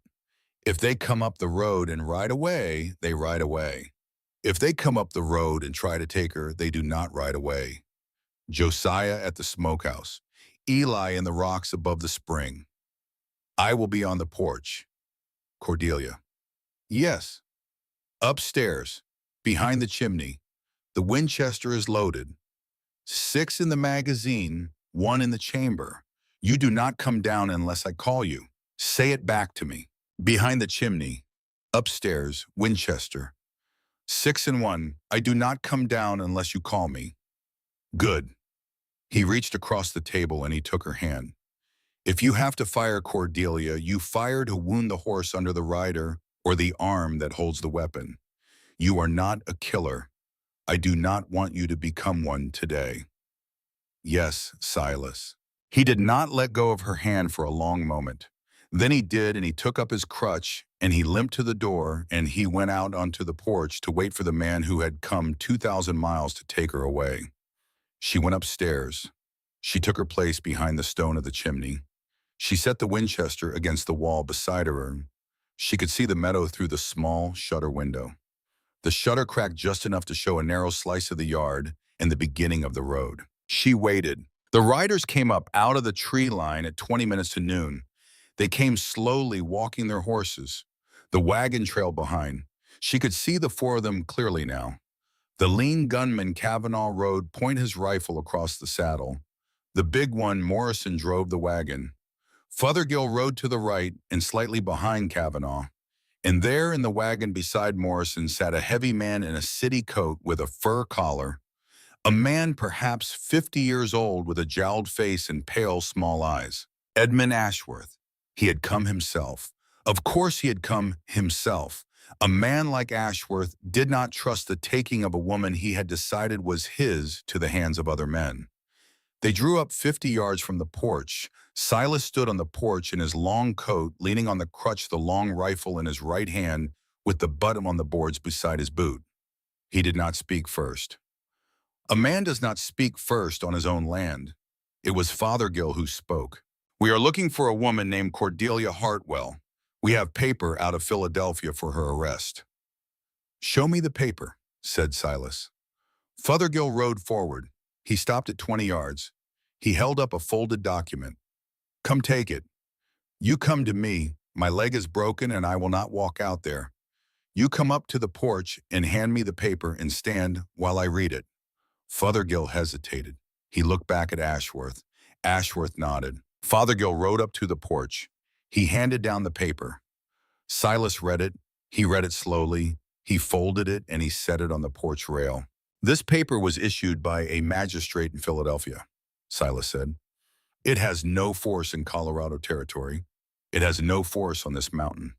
If they come up the road and ride away, they ride away. If they come up the road and try to take her, they do not ride away. Josiah at the smokehouse. Eli in the rocks above the spring. I will be on the porch. Cordelia. Yes. Upstairs, behind the chimney. The Winchester is loaded. 6 in the magazine, 1 in the chamber. You do not come down unless I call you. Say it back to me. Behind the chimney. Upstairs, Winchester. 6 and 1. I do not come down unless you call me. Good. He reached across the table and he took her hand. If you have to fire, Cordelia, you fire to wound the horse under the rider or the arm that holds the weapon. You are not a killer. I do not want you to become one today. Yes, Silas. He did not let go of her hand for a long moment. Then he did, and he took up his crutch, and he limped to the door, and he went out onto the porch to wait for the man who had come 2,000 miles to take her away. She went upstairs. She took her place behind the stone of the chimney. She set the Winchester against the wall beside her. She could see the meadow through the small shutter window. The shutter cracked just enough to show a narrow slice of the yard and the beginning of the road. She waited. The riders came up out of the tree line at 20 minutes to noon. They came slowly, walking their horses. The wagon trailed behind. She could see the 4 of them clearly now. The lean gunman Kavanaugh rode point his rifle across the saddle. The big one, Morrison, drove the wagon. Fothergill rode to the right and slightly behind Kavanaugh. And there in the wagon beside Morrison sat a heavy man in a city coat with a fur collar. A man perhaps 50 years old with a jowled face and pale, small eyes. Edmund Ashworth. He had come himself. Of course he had come himself. A man like Ashworth did not trust the taking of a woman he had decided was his to the hands of other men. They drew up 50 yards from the porch. Silas stood on the porch in his long coat, leaning on the crutch, the long rifle in his right hand, with the butt on the boards beside his boot. He did not speak first. A man does not speak first on his own land. It was Fothergill who spoke. We are looking for a woman named Cordelia Hartwell. We have paper out of Philadelphia for her arrest. Show me the paper, said Silas. Fothergill rode forward. He stopped at 20 yards. He held up a folded document. Come take it. You come to me. My leg is broken and I will not walk out there. You come up to the porch and hand me the paper and stand while I read it. Fothergill hesitated. He looked back at Ashworth. Ashworth nodded. Fothergill rode up to the porch. He handed down the paper. Silas read it. He read it slowly. He folded it and he set it on the porch rail. This paper was issued by a magistrate in Philadelphia, Silas said. It has no force in Colorado territory. It has no force on this mountain.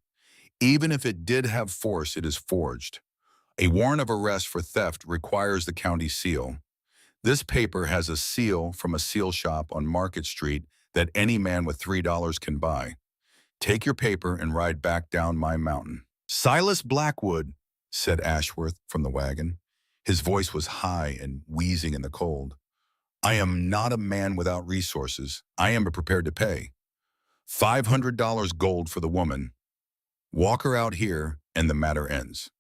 Even if it did have force, it is forged. A warrant of arrest for theft requires the county seal. This paper has a seal from a seal shop on Market Street that any man with $3 can buy. Take your paper and ride back down my mountain. Silas Blackwood, said Ashworth from the wagon. His voice was high and wheezing in the cold. I am not a man without resources. I am prepared to pay. $500 gold for the woman. Walk her out here and the matter ends.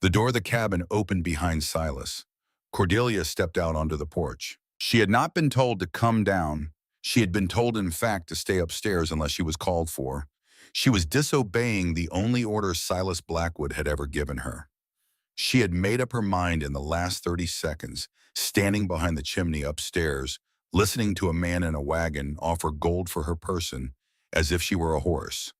The door of the cabin opened behind Silas. Cordelia stepped out onto the porch. She had not been told to come down. She had been told, in fact, to stay upstairs unless she was called for. She was disobeying the only order Silas Blackwood had ever given her. She had made up her mind in the last 30 seconds, standing behind the chimney upstairs, listening to a man in a wagon offer gold for her person as if she were a horse.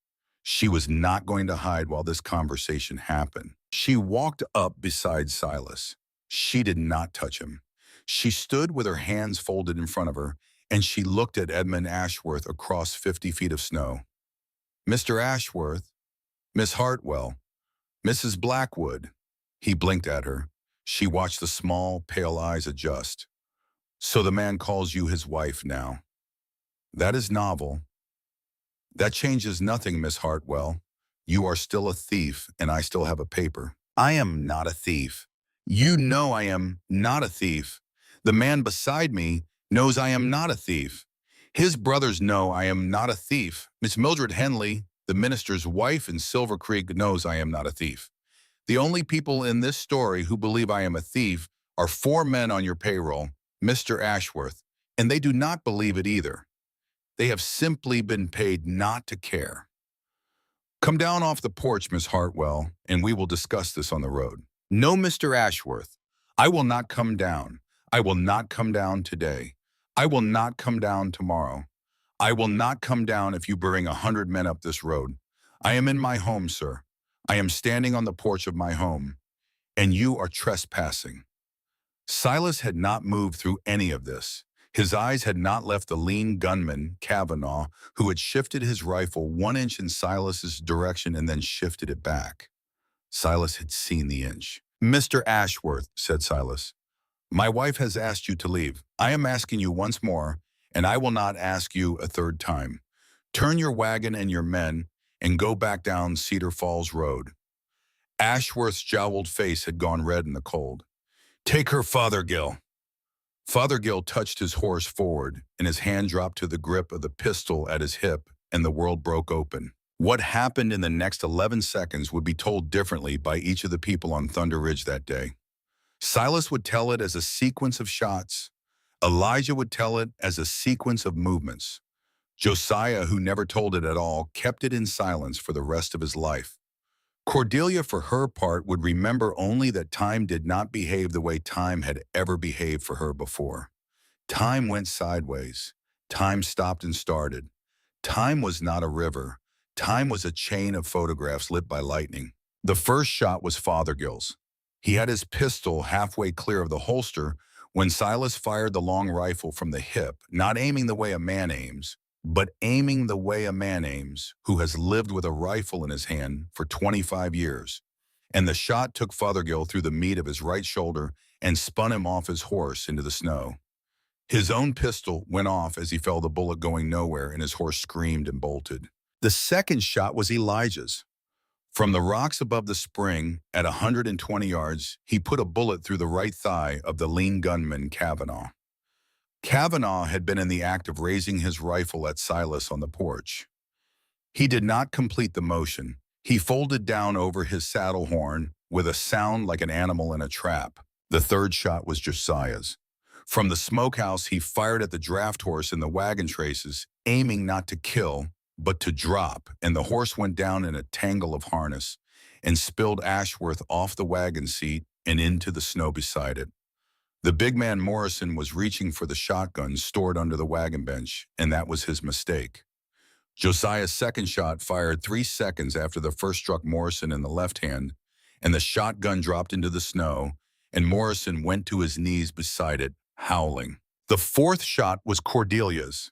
She was not going to hide while this conversation happened. She walked up beside Silas. She did not touch him. She stood with her hands folded in front of her, and she looked at Edmund Ashworth across 50 feet of snow. Mr. Ashworth, Miss Hartwell, Mrs. Blackwood. He blinked at her. She watched the small, pale eyes adjust. So the man calls you his wife now. That is novel. That changes nothing, Miss Hartwell. You are still a thief, and I still have a paper. I am not a thief. You know I am not a thief. The man beside me knows I am not a thief. His brothers know I am not a thief. Miss Mildred Henley, the minister's wife in Silver Creek, knows I am not a thief. The only people in this story who believe I am a thief are 4 men on your payroll, Mr. Ashworth, and they do not believe it either. They have simply been paid not to care. Come down off the porch, Miss Hartwell, and we will discuss this on the road. No, Mr. Ashworth, I will not come down. I will not come down today. I will not come down tomorrow. I will not come down if you bring 100 men up this road. I am in my home, sir. I am standing on the porch of my home, and you are trespassing. Silas had not moved through any of this. His eyes had not left the lean gunman, Kavanaugh, who had shifted his rifle 1 inch in Silas's direction and then shifted it back. Silas had seen the inch. Mr. Ashworth, said Silas, my wife has asked you to leave. I am asking you once more, and I will not ask you a 3rd time. Turn your wagon and your men and go back down Cedar Falls Road. Ashworth's jowled face had gone red in the cold. Take her, Fothergill. Fothergill touched his horse forward, and his hand dropped to the grip of the pistol at his hip, and the world broke open. What happened in the next 11 seconds would be told differently by each of the people on Thunder Ridge that day. Silas would tell it as a sequence of shots. Elijah would tell it as a sequence of movements. Josiah, who never told it at all, kept it in silence for the rest of his life. Cordelia, for her part, would remember only that time did not behave the way time had ever behaved for her before. Time went sideways. Time stopped and started. Time was not a river. Time was a chain of photographs lit by lightning. The first shot was Fothergill's. He had his pistol halfway clear of the holster when Silas fired the long rifle from the hip, not aiming the way a man aims, but aiming the way a man aims who has lived with a rifle in his hand for 25 years. And the shot took Fothergill through the meat of his right shoulder and spun him off his horse into the snow. His own pistol went off as he felt the bullet going nowhere, and his horse screamed and bolted. The second shot was Elijah's. From the rocks above the spring, at 120 yards, he put a bullet through the right thigh of the lean gunman, Kavanaugh. Kavanaugh had been in the act of raising his rifle at Silas on the porch. He did not complete the motion. He folded down over his saddle horn with a sound like an animal in a trap. The third shot was Josiah's. From the smokehouse, he fired at the draft horse in the wagon traces, aiming not to kill, but to drop, and the horse went down in a tangle of harness and spilled Ashworth off the wagon seat and into the snow beside it. The big man Morrison was reaching for the shotgun stored under the wagon bench, and that was his mistake. Josiah's second shot fired 3 seconds after the first struck Morrison in the left hand, and the shotgun dropped into the snow, and Morrison went to his knees beside it, howling. The fourth shot was Cordelia's.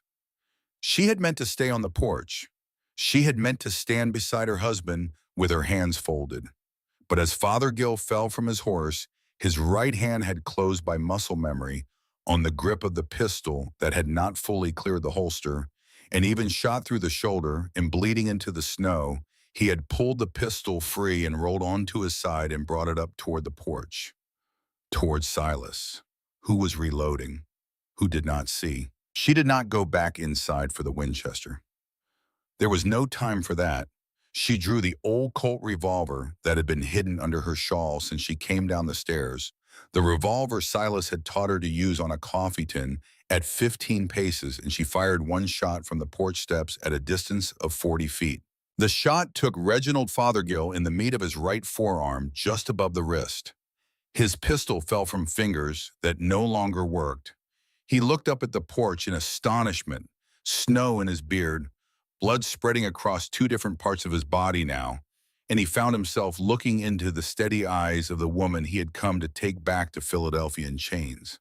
She had meant to stay on the porch. She had meant to stand beside her husband with her hands folded. But as Fothergill fell from his horse, his right hand had closed by muscle memory on the grip of the pistol that had not fully cleared the holster, and even shot through the shoulder and bleeding into the snow, he had pulled the pistol free and rolled onto his side and brought it up toward the porch, toward Silas, who was reloading, who did not see. She did not go back inside for the Winchester. There was no time for that. She drew the old Colt revolver that had been hidden under her shawl since she came down the stairs, the revolver Silas had taught her to use on a coffee tin, at 15 paces, and she fired one shot from the porch steps at a distance of 40 feet. The shot took Reginald Fothergill in the meat of his right forearm just above the wrist. His pistol fell from fingers that no longer worked. He looked up at the porch in astonishment, snow in his beard, blood spreading across 2 different parts of his body now, and he found himself looking into the steady eyes of the woman he had come to take back to Philadelphia in chains.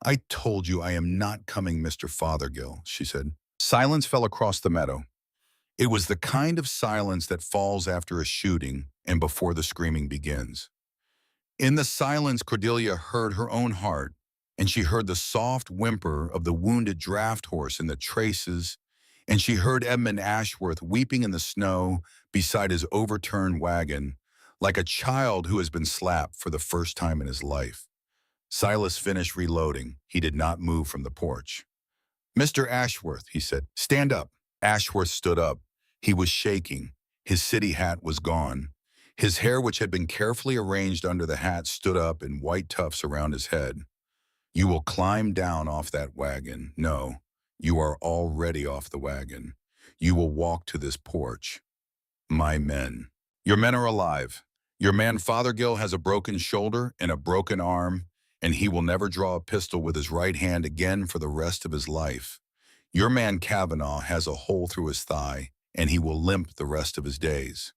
"I told you I am not coming, Mr. Fothergill," she said. Silence fell across the meadow. It was the kind of silence that falls after a shooting and before the screaming begins. In the silence, Cordelia heard her own heart, and she heard the soft whimper of the wounded draft horse in the traces, and she heard Edmund Ashworth weeping in the snow beside his overturned wagon, like a child who has been slapped for the first time in his life. Silas finished reloading. He did not move from the porch. "Mr. Ashworth," he said, "stand up." Ashworth stood up. He was shaking. His city hat was gone. His hair, which had been carefully arranged under the hat, stood up in white tufts around his head. "You will climb down off that wagon. No, you are already off the wagon. You will walk to this porch. My men. Your men are alive. Your man Fothergill has a broken shoulder and a broken arm, and he will never draw a pistol with his right hand again for the rest of his life. Your man Kavanaugh has a hole through his thigh, and he will limp the rest of his days.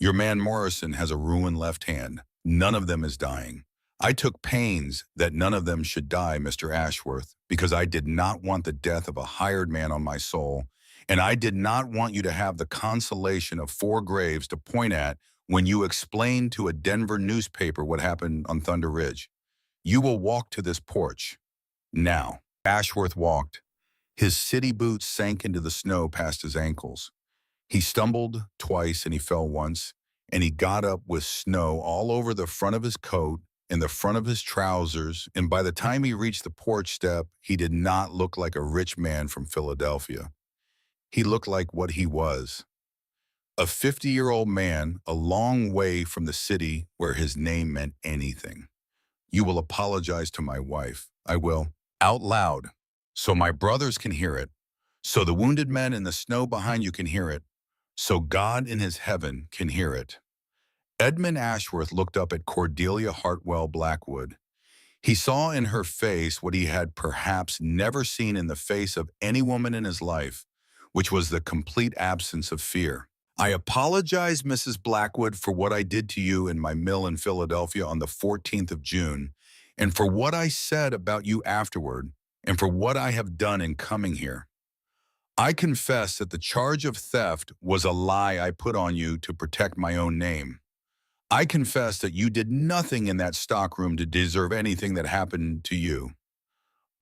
Your man Morrison has a ruined left hand. None of them is dying. I took pains that none of them should die, Mr. Ashworth, because I did not want the death of a hired man on my soul, and I did not want you to have the consolation of 4 graves to point at when you explained to a Denver newspaper what happened on Thunder Ridge. You will walk to this porch. Now." Ashworth walked. His city boots sank into the snow past his ankles. He stumbled twice and he fell once, and he got up with snow all over the front of his coat and the front of his trousers, and by the time he reached the porch step, he did not look like a rich man from Philadelphia. He looked like what he was. A 50-year-old man, a long way from the city where his name meant anything. "You will apologize to my wife." "I will." "Out loud, so my brothers can hear it, so the wounded men in the snow behind you can hear it, so God in his heaven can hear it." Edmund Ashworth looked up at Cordelia Hartwell Blackwood. He saw in her face what he had perhaps never seen in the face of any woman in his life, which was the complete absence of fear. "I apologize, Mrs. Blackwood, for what I did to you in my mill in Philadelphia on the 14th of June, and for what I said about you afterward, and for what I have done in coming here. I confess that the charge of theft was a lie I put on you to protect my own name. I confess that you did nothing in that stockroom to deserve anything that happened to you.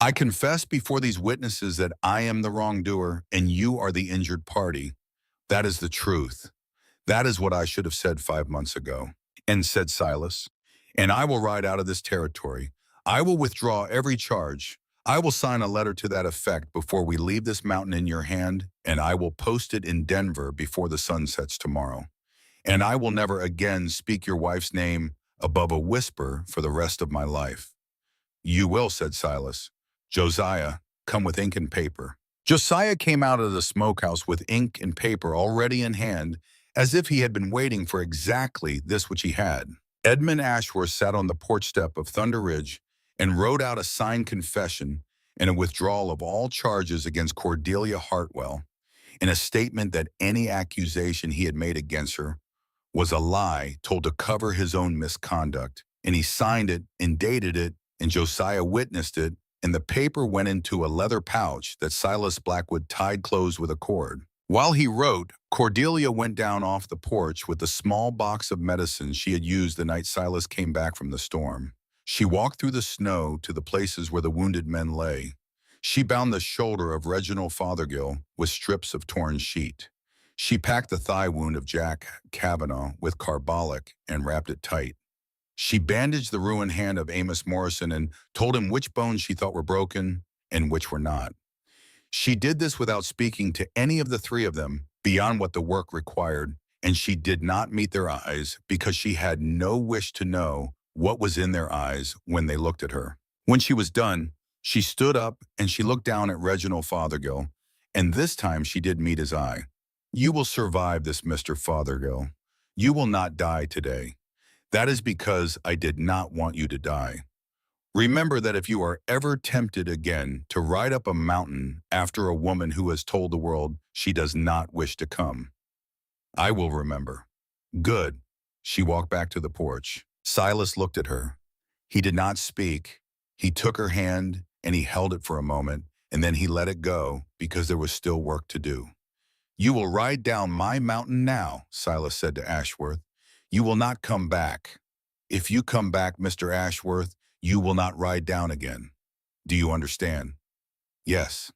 I confess before these witnesses that I am the wrongdoer and you are the injured party. That is the truth. That is what I should have said 5 months ago." And said Silas, "And I will ride out of this territory. I will withdraw every charge. I will sign a letter to that effect before we leave this mountain in your hand, and I will post it in Denver before the sun sets tomorrow. And I will never again speak your wife's name above a whisper for the rest of my life." "You will," said Silas. "Josiah, come with ink and paper." Josiah came out of the smokehouse with ink and paper already in hand, as if he had been waiting for exactly this which he had. Edmund Ashworth sat on the porch step of Thunder Ridge and wrote out a signed confession and a withdrawal of all charges against Cordelia Hartwell, in a statement that any accusation he had made against her was a lie told to cover his own misconduct. And he signed it and dated it, and Josiah witnessed it, and the paper went into a leather pouch that Silas Blackwood tied closed with a cord. While he wrote, Cordelia went down off the porch with the small box of medicine she had used the night Silas came back from the storm. She walked through the snow to the places where the wounded men lay. She bound the shoulder of Reginald Fothergill with strips of torn sheet. She packed the thigh wound of Jack Kavanaugh with carbolic and wrapped it tight. She bandaged the ruined hand of Amos Morrison and told him which bones she thought were broken and which were not. She did this without speaking to any of the three of them beyond what the work required, and she did not meet their eyes because she had no wish to know what was in their eyes when they looked at her. When she was done, she stood up and she looked down at Reginald Fothergill, and this time she did meet his eye. "You will survive this, Mr. Fothergill. You will not die today. That is because I did not want you to die. Remember that if you are ever tempted again to ride up a mountain after a woman who has told the world she does not wish to come, I will remember." "Good." She walked back to the porch. Silas looked at her. He did not speak. He took her hand and he held it for a moment, and then he let it go because there was still work to do. "You will ride down my mountain now," Silas said to Ashworth. "You will not come back. If you come back, Mr. Ashworth, you will not ride down again. Do you understand?" "Yes."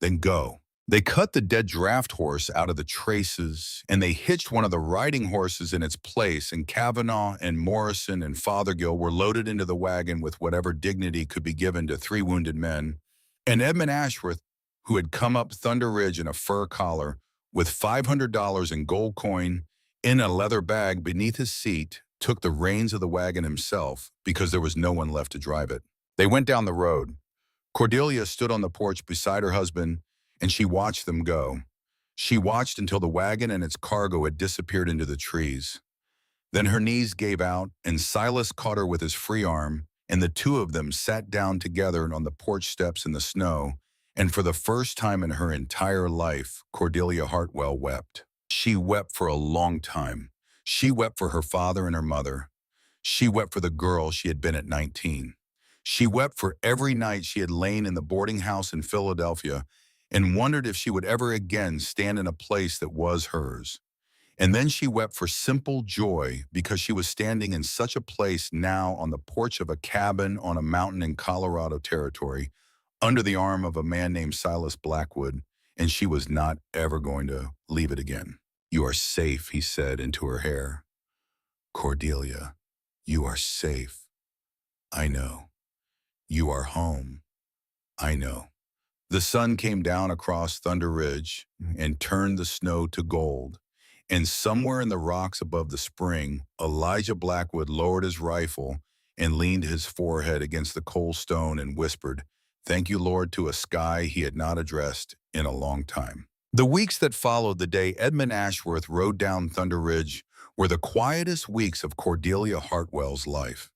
"Then go." They cut the dead draft horse out of the traces, and they hitched one of the riding horses in its place, and Kavanaugh and Morrison and Fothergill were loaded into the wagon with whatever dignity could be given to three wounded men. And Edmund Ashworth, who had come up Thunder Ridge in a fur collar, with $500 in gold coin in a leather bag beneath his seat, took the reins of the wagon himself because there was no one left to drive it. They went down the road. Cordelia stood on the porch beside her husband, and she watched them go. She watched until the wagon and its cargo had disappeared into the trees. Then her knees gave out, and Silas caught her with his free arm, and the two of them sat down together on the porch steps in the snow, and for the first time in her entire life, Cordelia Hartwell wept. She wept for a long time. She wept for her father and her mother. She wept for the girl she had been at 19. She wept for every night she had lain in the boarding house in Philadelphia and wondered if she would ever again stand in a place that was hers. And then she wept for simple joy because she was standing in such a place now on the porch of a cabin on a mountain in Colorado territory, under the arm of a man named Silas Blackwood, and she was not ever going to leave it again. "You are safe," he said into her hair. "Cordelia, you are safe. I know. You are home. I know." The sun came down across Thunder Ridge and turned the snow to gold, and somewhere in the rocks above the spring, Elijah Blackwood lowered his rifle and leaned his forehead against the cold stone and whispered, "Thank you, Lord," to a sky he had not addressed in a long time. The weeks that followed the day Edmund Ashworth rode down Thunder Ridge were the quietest weeks of Cordelia Hartwell's life.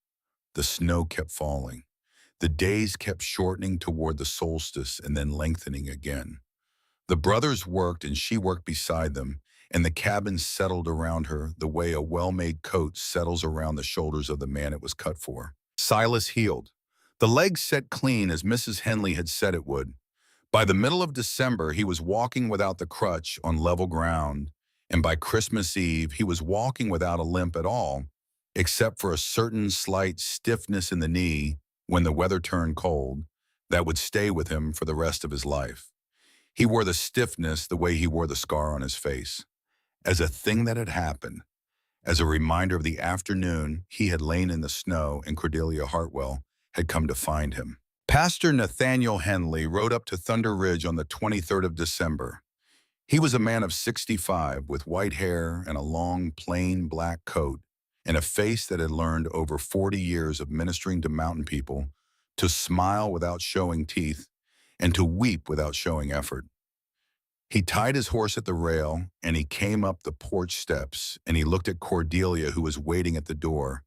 The snow kept falling. The days kept shortening toward the solstice and then lengthening again. The brothers worked and she worked beside them, and the cabin settled around her the way a well-made coat settles around the shoulders of the man it was cut for. Silas healed. The leg set clean as Mrs. Henley had said it would. By the middle of December, he was walking without the crutch on level ground, and by Christmas Eve, he was walking without a limp at all, except for a certain slight stiffness in the knee when the weather turned cold that would stay with him for the rest of his life. He wore the stiffness the way he wore the scar on his face, as a thing that had happened, as a reminder of the afternoon he had lain in the snow and Cordelia Hartwell had come to find him. Pastor Nathaniel Henley rode up to Thunder Ridge on the 23rd of December. He was a man of 65 with white hair and a long, plain black coat and a face that had learned over 40 years of ministering to mountain people to smile without showing teeth and to weep without showing effort. He tied his horse at the rail and he came up the porch steps and he looked at Cordelia, who was waiting at the door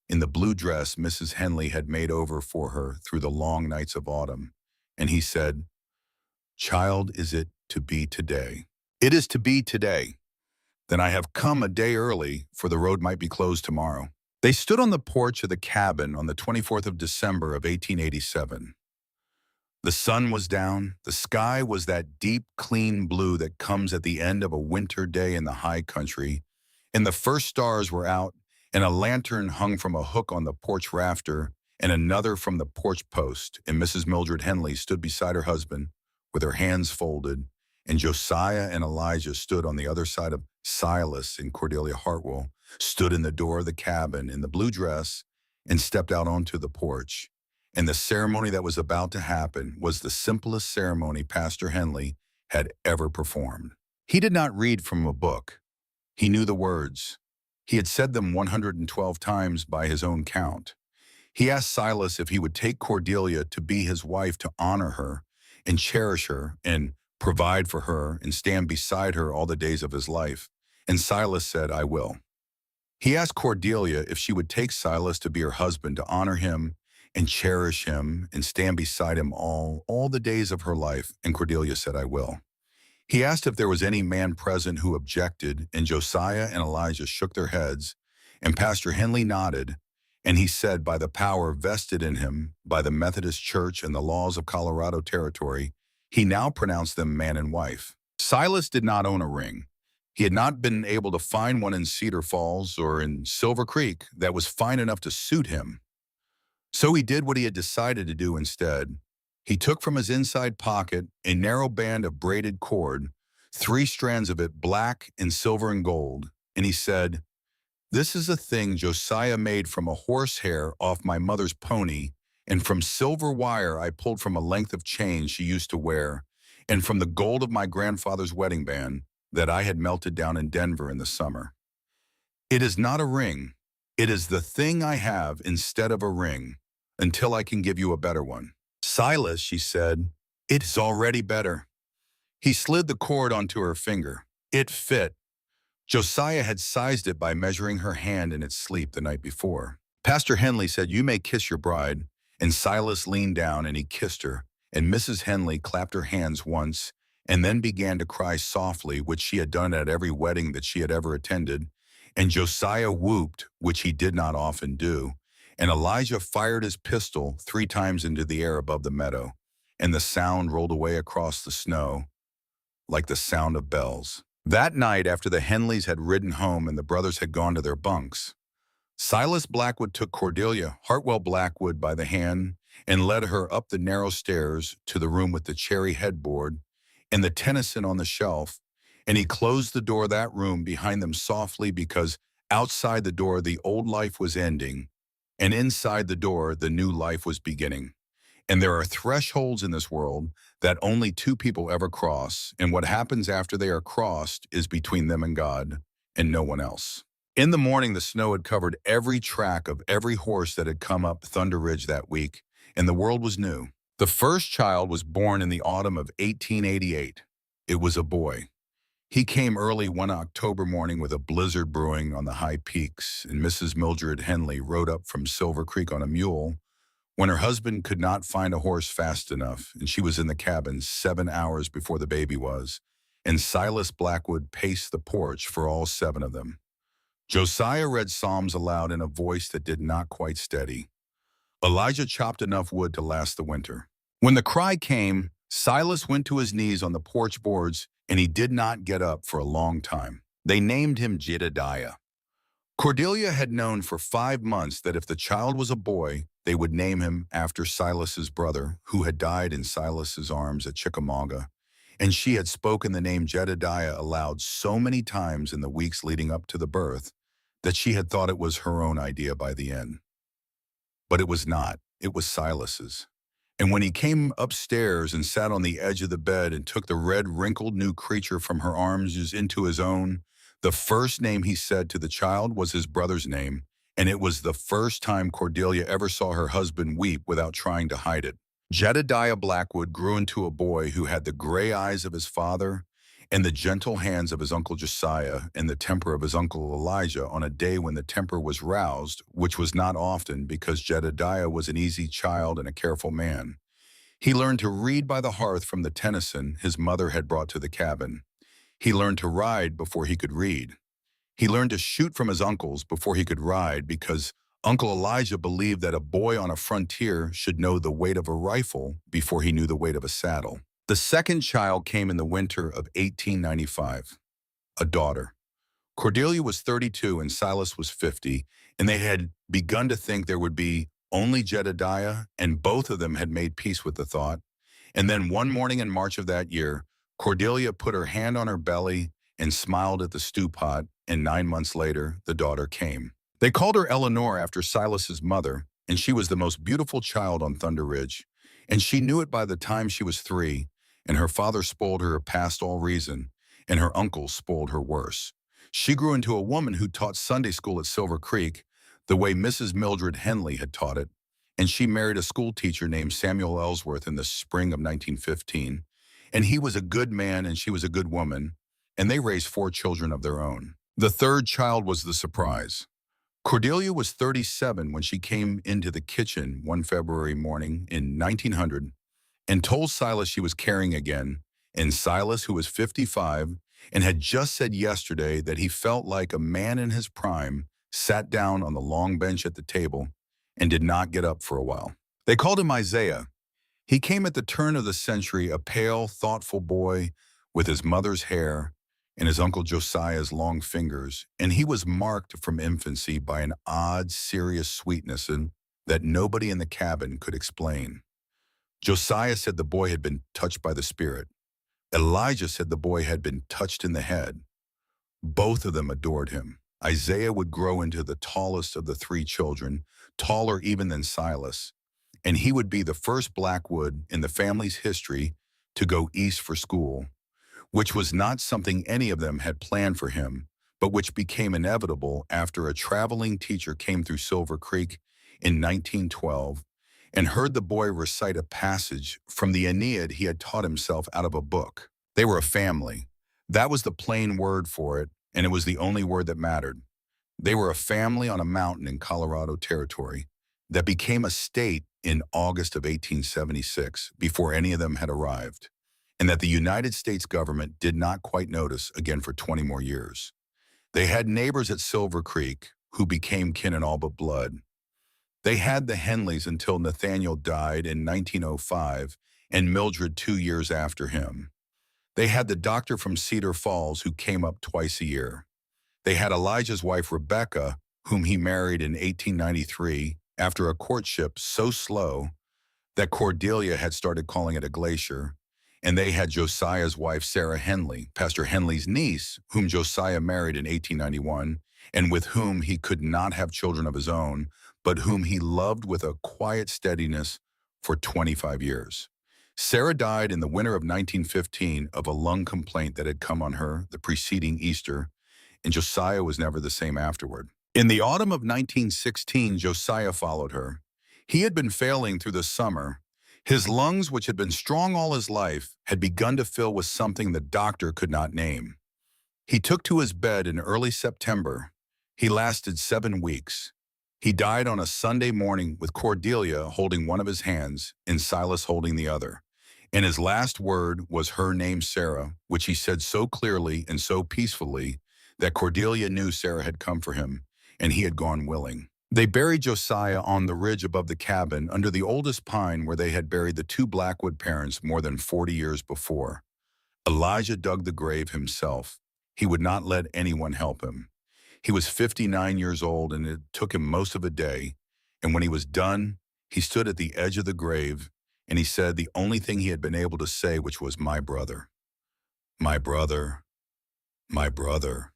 in the blue dress Mrs. Henley had made over for her through the long nights of autumn. And he said, "Child, is it to be today?" "It is to be today." "Then I have come a day early, for the road might be closed tomorrow." They stood on the porch of the cabin on the 24th of December of 1887. The sun was down. The sky was that deep, clean blue that comes at the end of a winter day in the high country, and the first stars were out, and a lantern hung from a hook on the porch rafter, and another from the porch post, and Mrs. Mildred Henley stood beside her husband with her hands folded, and Josiah and Elijah stood on the other side of Silas, and Cordelia Hartwell stood in the door of the cabin in the blue dress and stepped out onto the porch. And the ceremony that was about to happen was the simplest ceremony Pastor Henley had ever performed. He did not read from a book. He knew the words. He had said them 112 times by his own count. He asked Silas if he would take Cordelia to be his wife, to honor her and cherish her and provide for her and stand beside her all the days of his life. And Silas said, "I will." He asked Cordelia if she would take Silas to be her husband, to honor him and cherish him and stand beside him all the days of her life. And Cordelia said, "I will." He asked if there was any man present who objected, and Josiah and Elijah shook their heads, and Pastor Henley nodded, and he said, by the power vested in him by the Methodist Church and the laws of Colorado Territory, he now pronounced them man and wife. Silas did not own a ring. He had not been able to find one in Cedar Falls or in Silver Creek that was fine enough to suit him. So he did what he had decided to do instead. He took from his inside pocket a narrow band of braided cord, 3 strands of it black and silver and gold, and he said, "This is a thing Josiah made from a horsehair off my mother's pony, and from silver wire I pulled from a length of chain she used to wear, and from the gold of my grandfather's wedding band that I had melted down in Denver in the summer. It is not a ring. It is the thing I have instead of a ring, until I can give you a better one." "Silas," she said, "it is already better." He slid the cord onto her finger. It fit. Josiah had sized it by measuring her hand in its sleep the night before. Pastor Henley said, "You may kiss your bride," and Silas leaned down and he kissed her, and Mrs. Henley clapped her hands once and then began to cry softly, which she had done at every wedding that she had ever attended, and Josiah whooped, which he did not often do, and Elijah fired his pistol 3 times into the air above the meadow, and the sound rolled away across the snow like the sound of bells. That night, after the Henleys had ridden home and the brothers had gone to their bunks, Silas Blackwood took Cordelia Hartwell Blackwood by the hand and led her up the narrow stairs to the room with the cherry headboard and the Tennyson on the shelf, and he closed the door of that room behind them softly, because outside the door the old life was ending, and inside the door the new life was beginning. And there are thresholds in this world that only 2 people ever cross, and what happens after they are crossed is between them and God, and no one else. In the morning, the snow had covered every track of every horse that had come up Thunder Ridge that week, and the world was new. The first child was born in the autumn of 1888. It was a boy. He came early one October morning with a blizzard brewing on the high peaks, and Mrs. Mildred Henley rode up from Silver Creek on a mule when her husband could not find a horse fast enough, and she was in the cabin 7 hours before the baby was, and Silas Blackwood paced the porch for all 7 of them. Josiah read psalms aloud in a voice that did not quite steady. Elijah chopped enough wood to last the winter. When the cry came, Silas went to his knees on the porch boards, and he did not get up for a long time. They named him Jedediah. Cordelia had known for 5 months that if the child was a boy, they would name him after Silas's brother, who had died in Silas's arms at Chickamauga, and she had spoken the name Jedediah aloud so many times in the weeks leading up to the birth that she had thought it was her own idea by the end. But it was not. It was Silas's. And when he came upstairs and sat on the edge of the bed and took the red, wrinkled new creature from her arms into his own, the first name he said to the child was his brother's name, and it was the first time Cordelia ever saw her husband weep without trying to hide it. Jedediah Blackwood grew into a boy who had the gray eyes of his father and the gentle hands of his uncle Josiah and the temper of his uncle Elijah on a day when the temper was roused, which was not often because Jedediah was an easy child and a careful man. He learned to read by the hearth from the Tennyson his mother had brought to the cabin. He learned to ride before he could read. He learned to shoot from his uncles before he could ride because Uncle Elijah believed that a boy on a frontier should know the weight of a rifle before he knew the weight of a saddle. The second child came in the winter of 1895, a daughter. Cordelia was 32 and Silas was 50, and they had begun to think there would be only Jedediah, and both of them had made peace with the thought. And then one morning in March of that year, Cordelia put her hand on her belly and smiled at the stew pot, and 9 months later, the daughter came. They called her Eleanor after Silas's mother, and she was the most beautiful child on Thunder Ridge. And she knew it by the time she was 3, and her father spoiled her past all reason, and her uncles spoiled her worse. She grew into a woman who taught Sunday school at Silver Creek the way Mrs. Mildred Henley had taught it, and she married a school teacher named Samuel Ellsworth in the spring of 1915. And he was a good man and she was a good woman, and they raised 4 children of their own. The third child was the surprise. Cordelia was 37 when she came into the kitchen one February morning in 1900 and told Silas she was carrying again, and Silas, who was 55 and had just said yesterday that he felt like a man in his prime, sat down on the long bench at the table and did not get up for a while. They called him Isaiah. He came at the turn of the century, a pale, thoughtful boy with his mother's hair and his uncle Josiah's long fingers, and he was marked from infancy by an odd, serious sweetness that nobody in the cabin could explain. Josiah said the boy had been touched by the Spirit. Elijah said the boy had been touched in the head. Both of them adored him. Isaiah would grow into the tallest of the 3 children, taller even than Silas, and he would be the first Blackwood in the family's history to go east for school, which was not something any of them had planned for him, but which became inevitable after a traveling teacher came through Silver Creek in 1912 and heard the boy recite a passage from the Aeneid he had taught himself out of a book. They were a family. That was the plain word for it, and it was the only word that mattered. They were a family on a mountain in Colorado Territory that became a state in August of 1876 before any of them had arrived, and that the United States government did not quite notice again for 20 more years. They had neighbors at Silver Creek who became kin in all but blood. They had the Henleys until Nathaniel died in 1905 and Mildred 2 years after him. They had the doctor from Cedar Falls who came up twice a year. They had Elijah's wife Rebecca, whom he married in 1893 after a courtship so slow that Cordelia had started calling it a glacier. And they had Josiah's wife Sarah Henley, Pastor Henley's niece, whom Josiah married in 1891 and with whom he could not have children of his own, but whom he loved with a quiet steadiness for 25 years. Sarah died in the winter of 1915 of a lung complaint that had come on her the preceding Easter, and Josiah was never the same afterward. In the autumn of 1916, Josiah followed her. He had been failing through the summer. His lungs, which had been strong all his life, had begun to fill with something the doctor could not name. He took to his bed in early September. He lasted 7 weeks. He died on a Sunday morning with Cordelia holding one of his hands and Silas holding the other. And his last word was her name, Sarah, which he said so clearly and so peacefully that Cordelia knew Sarah had come for him, and he had gone willing. They buried Josiah on the ridge above the cabin under the oldest pine where they had buried the 2 Blackwood parents more than 40 years before. Elijah dug the grave himself. He would not let anyone help him. He was 59 years old, and it took him most of a day. And when he was done, he stood at the edge of the grave, and he said the only thing he had been able to say, which was, "My brother, my brother, my brother."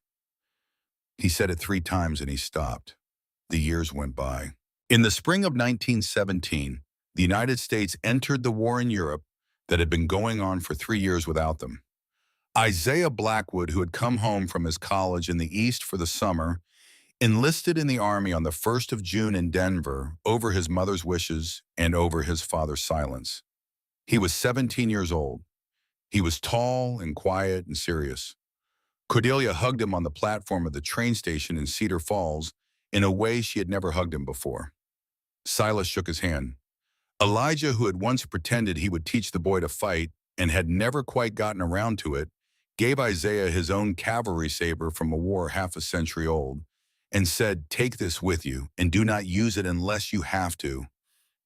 He said it 3 times, and he stopped. The years went by. In the spring of 1917, The United States entered the war in Europe that had been going on for 3 years without them. Isaiah Blackwood, who had come home from his college in the East for the summer, enlisted in the Army on the 1st of June in Denver over his mother's wishes and over his father's silence. He was 17 years old. He was tall and quiet and serious. Cordelia hugged him on the platform of the train station in Cedar Falls in a way she had never hugged him before. Silas shook his hand. Elijah, who had once pretended he would teach the boy to fight and had never quite gotten around to it, gave Isaiah his own cavalry saber from a war half a century old and said, "Take this with you and do not use it unless you have to.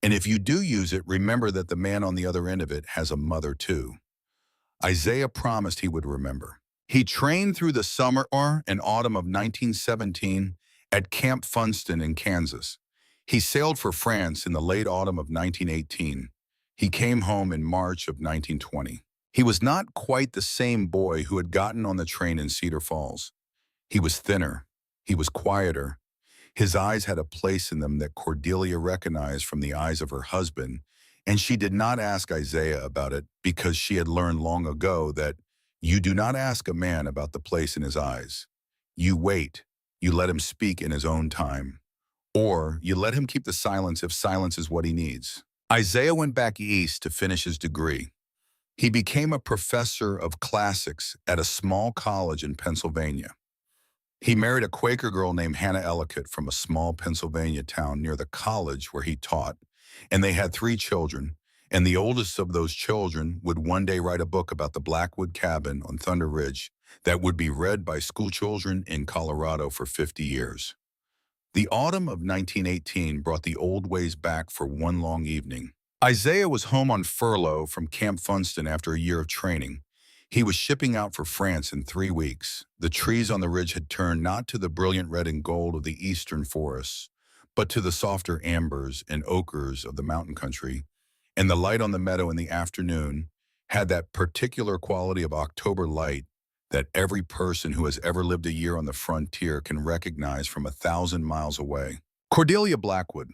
And if you do use it, remember that the man on the other end of it has a mother too." Isaiah promised he would remember. He trained through the summer and autumn of 1917 at Camp Funston in Kansas. He sailed for France in the late autumn of 1918. He came home in March of 1920. He was not quite the same boy who had gotten on the train in Cedar Falls. He was thinner. He was quieter. His eyes had a place in them that Cordelia recognized from the eyes of her husband, and she did not ask Isaiah about it because she had learned long ago that you do not ask a man about the place in his eyes. You wait. You let him speak in his own time. Or you let him keep the silence if silence is what he needs. Isaiah went back east to finish his degree. He became a professor of classics at a small college in Pennsylvania. He married a Quaker girl named Hannah Ellicott from a small Pennsylvania town near the college where he taught, and they had 3 children, and the oldest of those children would one day write a book about the Blackwood cabin on Thunder Ridge that would be read by schoolchildren in Colorado for 50 years. The autumn of 1918 brought the old ways back for one long evening. Isaiah was home on furlough from Camp Funston after a year of training. He was shipping out for France in 3 weeks. The trees on the ridge had turned not to the brilliant red and gold of the eastern forests, but to the softer ambers and ochres of the mountain country, and the light on the meadow in the afternoon had that particular quality of October light that every person who has ever lived a year on the frontier can recognize from 1,000 miles away. Cordelia Blackwood,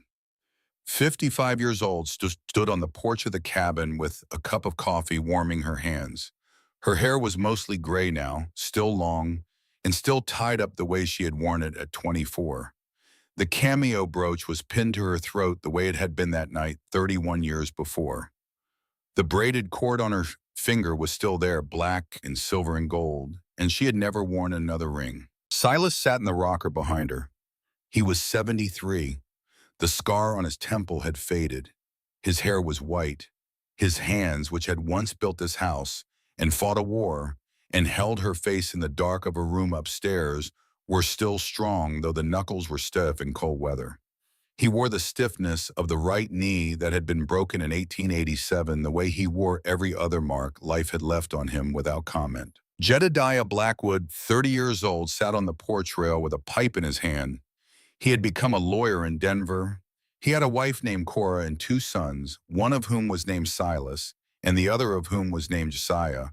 55 years old, stood on the porch of the cabin with a cup of coffee warming her hands. Her hair was mostly gray now, still long, and still tied up the way she had worn it at 24. The cameo brooch was pinned to her throat the way it had been that night 31 years before. The braided cord on her finger was still there, black and silver and gold, and she had never worn another ring. Silas sat in the rocker behind her. He was 73. The scar on his temple had faded. His hair was white. His hands, which had once built this house and fought a war and held her face in the dark of a room upstairs, were still strong, though the knuckles were stiff in cold weather. He wore the stiffness of the right knee that had been broken in 1887 the way he wore every other mark life had left on him without comment. Jedediah Blackwood, 30 years old, sat on the porch rail with a pipe in his hand. He had become a lawyer in Denver. He had a wife named Cora and 2 sons, one of whom was named Silas, and the other of whom was named Josiah.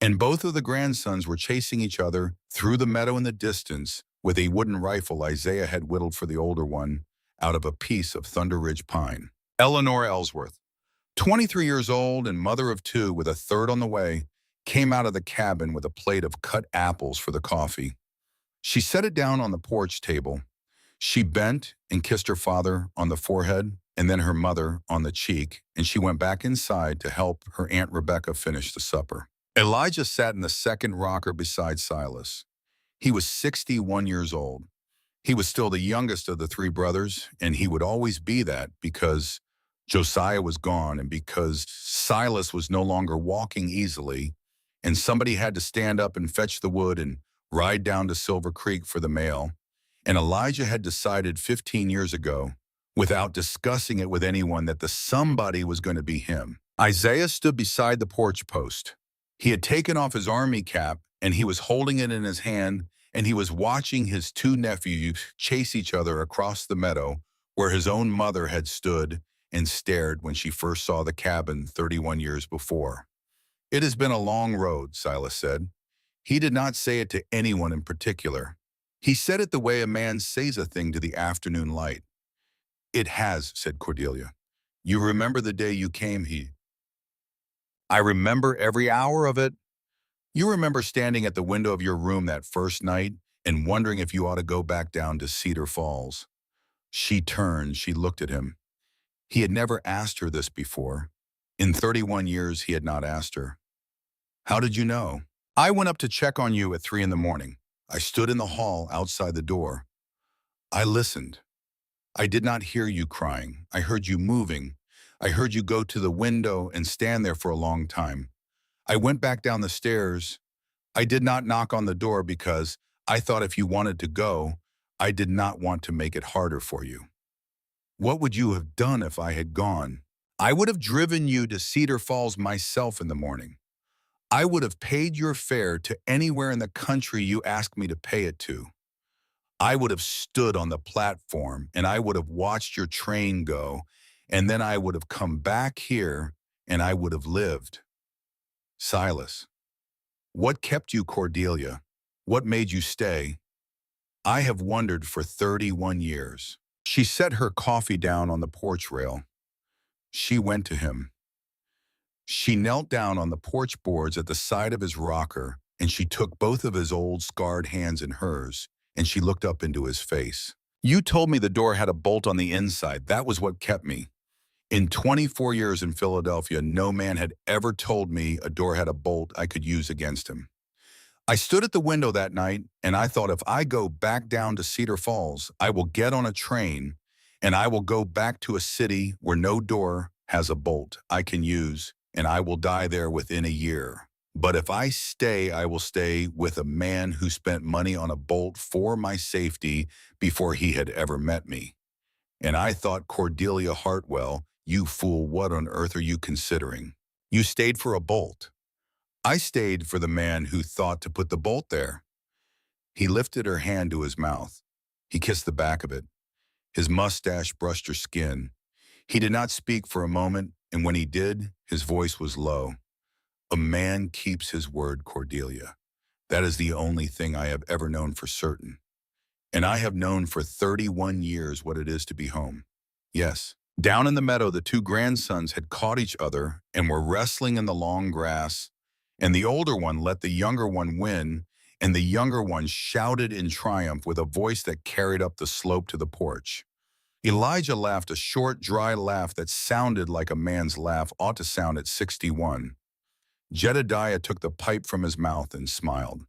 And both of the grandsons were chasing each other through the meadow in the distance with a wooden rifle Isaiah had whittled for the older one out of a piece of Thunder Ridge pine. Eleanor Ellsworth, 23 years old and mother of 2 with a third on the way, came out of the cabin with a plate of cut apples for the coffee. She set it down on the porch table. She bent and kissed her father on the forehead and then her mother on the cheek, and she went back inside to help her Aunt Rebecca finish the supper. Elijah sat in the second rocker beside Silas. He was 61 years old. He was still the youngest of the 3 brothers, and he would always be that because Josiah was gone and because Silas was no longer walking easily, and somebody had to stand up and fetch the wood and ride down to Silver Creek for the mail. And Elijah had decided 15 years ago, without discussing it with anyone, that the somebody was going to be him. Isaiah stood beside the porch post. He had taken off his army cap, and he was holding it in his hand, and he was watching his 2 nephews chase each other across the meadow where his own mother had stood and stared when she first saw the cabin 31 years before. "It has been a long road," Silas said. He did not say it to anyone in particular. He said it the way a man says a thing to the afternoon light. "It has," said Cordelia. You remember the day you came here? I remember every hour of it. You remember standing at the window of your room that first night and wondering if you ought to go back down to Cedar Falls. She turned, she looked at him. He had never asked her this before. In 31 years, he had not asked her. How did you know? I went up to check on you at 3 in the morning. I stood in the hall outside the door. I listened. I did not hear you crying. I heard you moving. I heard you go to the window and stand there for a long time. I went back down the stairs. I did not knock on the door because I thought if you wanted to go, I did not want to make it harder for you. What would you have done if I had gone? I would have driven you to Cedar Falls myself in the morning. I would have paid your fare to anywhere in the country you asked me to pay it to. I would have stood on the platform and I would have watched your train go, and then I would have come back here and I would have lived. Silas, what kept you, Cordelia? What made you stay? I have wondered for 31 years. She set her coffee down on the porch rail. She went to him. She knelt down on the porch boards at the side of his rocker, and she took both of his old scarred hands in hers, and she looked up into his face. You told me the door had a bolt on the inside. That was what kept me. In 24 years in Philadelphia, no man had ever told me a door had a bolt I could use against him. I stood at the window that night, and I thought if I go back down to Cedar Falls, I will get on a train, and I will go back to a city where no door has a bolt I can use, and I will die there within a year. But if I stay, I will stay with a man who spent money on a bolt for my safety before he had ever met me. And I thought, Cordelia Hartwell, you fool, what on earth are you considering? You stayed for a bolt. I stayed for the man who thought to put the bolt there. He lifted her hand to his mouth. He kissed the back of it. His mustache brushed her skin. He did not speak for a moment, and when he did, his voice was low. A man keeps his word, Cordelia. That is the only thing I have ever known for certain. And I have known for 31 years what it is to be home. Yes. Down in the meadow, the two grandsons had caught each other and were wrestling in the long grass, and the older one let the younger one win, and the younger one shouted in triumph with a voice that carried up the slope to the porch. Elijah laughed a short, dry laugh that sounded like a man's laugh ought to sound at 61. Jedediah took the pipe from his mouth and smiled.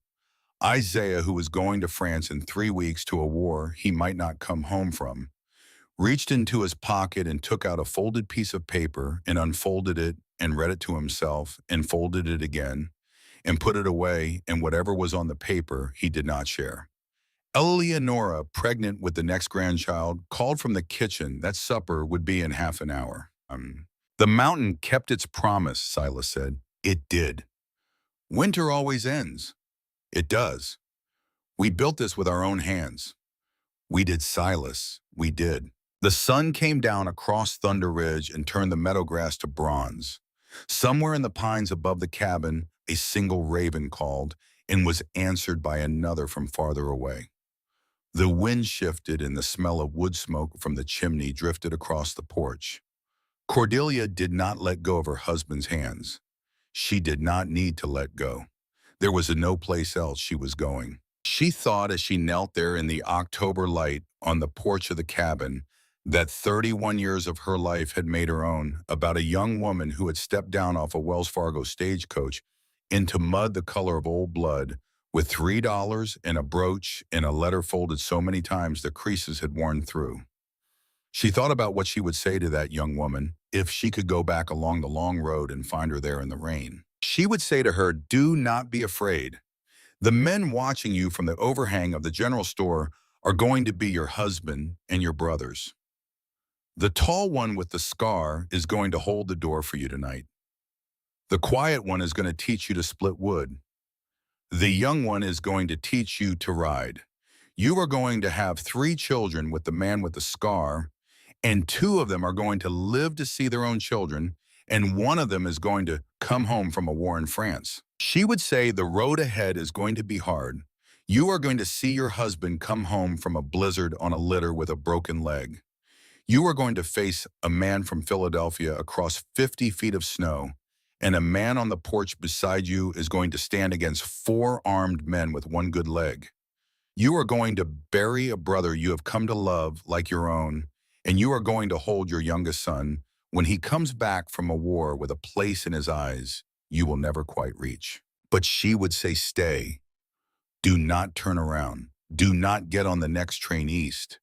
Isaiah, who was going to France in 3 weeks to a war he might not come home from, reached into his pocket and took out a folded piece of paper and unfolded it and read it to himself and folded it again and put it away, and whatever was on the paper he did not share. Eleonora, pregnant with the next grandchild, called from the kitchen that supper would be in half an hour. The mountain kept its promise, Silas said. It did. Winter always ends. It does. We built this with our own hands. We did, Silas. We did. The sun came down across Thunder Ridge and turned the meadow grass to bronze. Somewhere in the pines above the cabin, a single raven called and was answered by another from farther away. The wind shifted and the smell of wood smoke from the chimney drifted across the porch. Cordelia did not let go of her husband's hands. She did not need to let go. There was no place else she was going. She thought as she knelt there in the October light on the porch of the cabin that 31 years of her life had made her own, about a young woman who had stepped down off a Wells Fargo stagecoach into mud the color of old blood, with $3 and a brooch and a letter folded so many times the creases had worn through. She thought about what she would say to that young woman if she could go back along the long road and find her there in the rain. She would say to her, do not be afraid. The men watching you from the overhang of the general store are going to be your husband and your brothers. The tall one with the scar is going to hold the door for you tonight. The quiet one is going to teach you to split wood. The young one is going to teach you to ride. You are going to have 3 children with the man with the scar, and 2 of them are going to live to see their own children, and 1 of them is going to come home from a war in France. She would say the road ahead is going to be hard. You are going to see your husband come home from a blizzard on a litter with a broken leg. You are going to face a man from Philadelphia across 50 feet of snow, and a man on the porch beside you is going to stand against four armed men with one good leg. You are going to bury a brother you have come to love like your own, and you are going to hold your youngest son when he comes back from a war with a place in his eyes you will never quite reach. But she would say, stay. Do not turn around. Do not get on the next train east.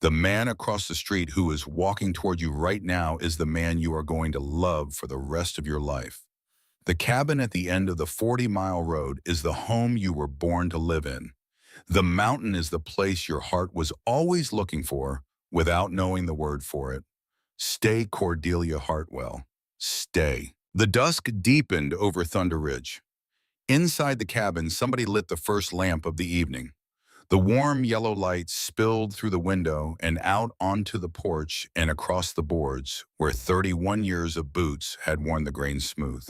The man across the street who is walking toward you right now is the man you are going to love for the rest of your life. The cabin at the end of the 40-mile road is the home you were born to live in. The mountain is the place your heart was always looking for without knowing the word for it. Stay, Cordelia Hartwell. Stay. The dusk deepened over Thunder Ridge. Inside the cabin, somebody lit the first lamp of the evening. The warm yellow light spilled through the window and out onto the porch and across the boards, where 31 years of boots had worn the grain smooth.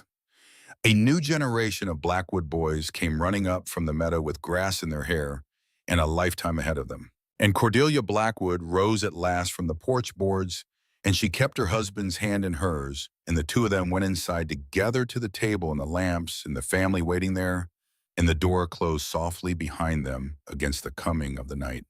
A new generation of Blackwood boys came running up from the meadow with grass in their hair and a lifetime ahead of them. And Cordelia Blackwood rose at last from the porch boards, and she kept her husband's hand in hers, and the two of them went inside together to the table and the lamps and the family waiting there, and the door closed softly behind them against the coming of the night.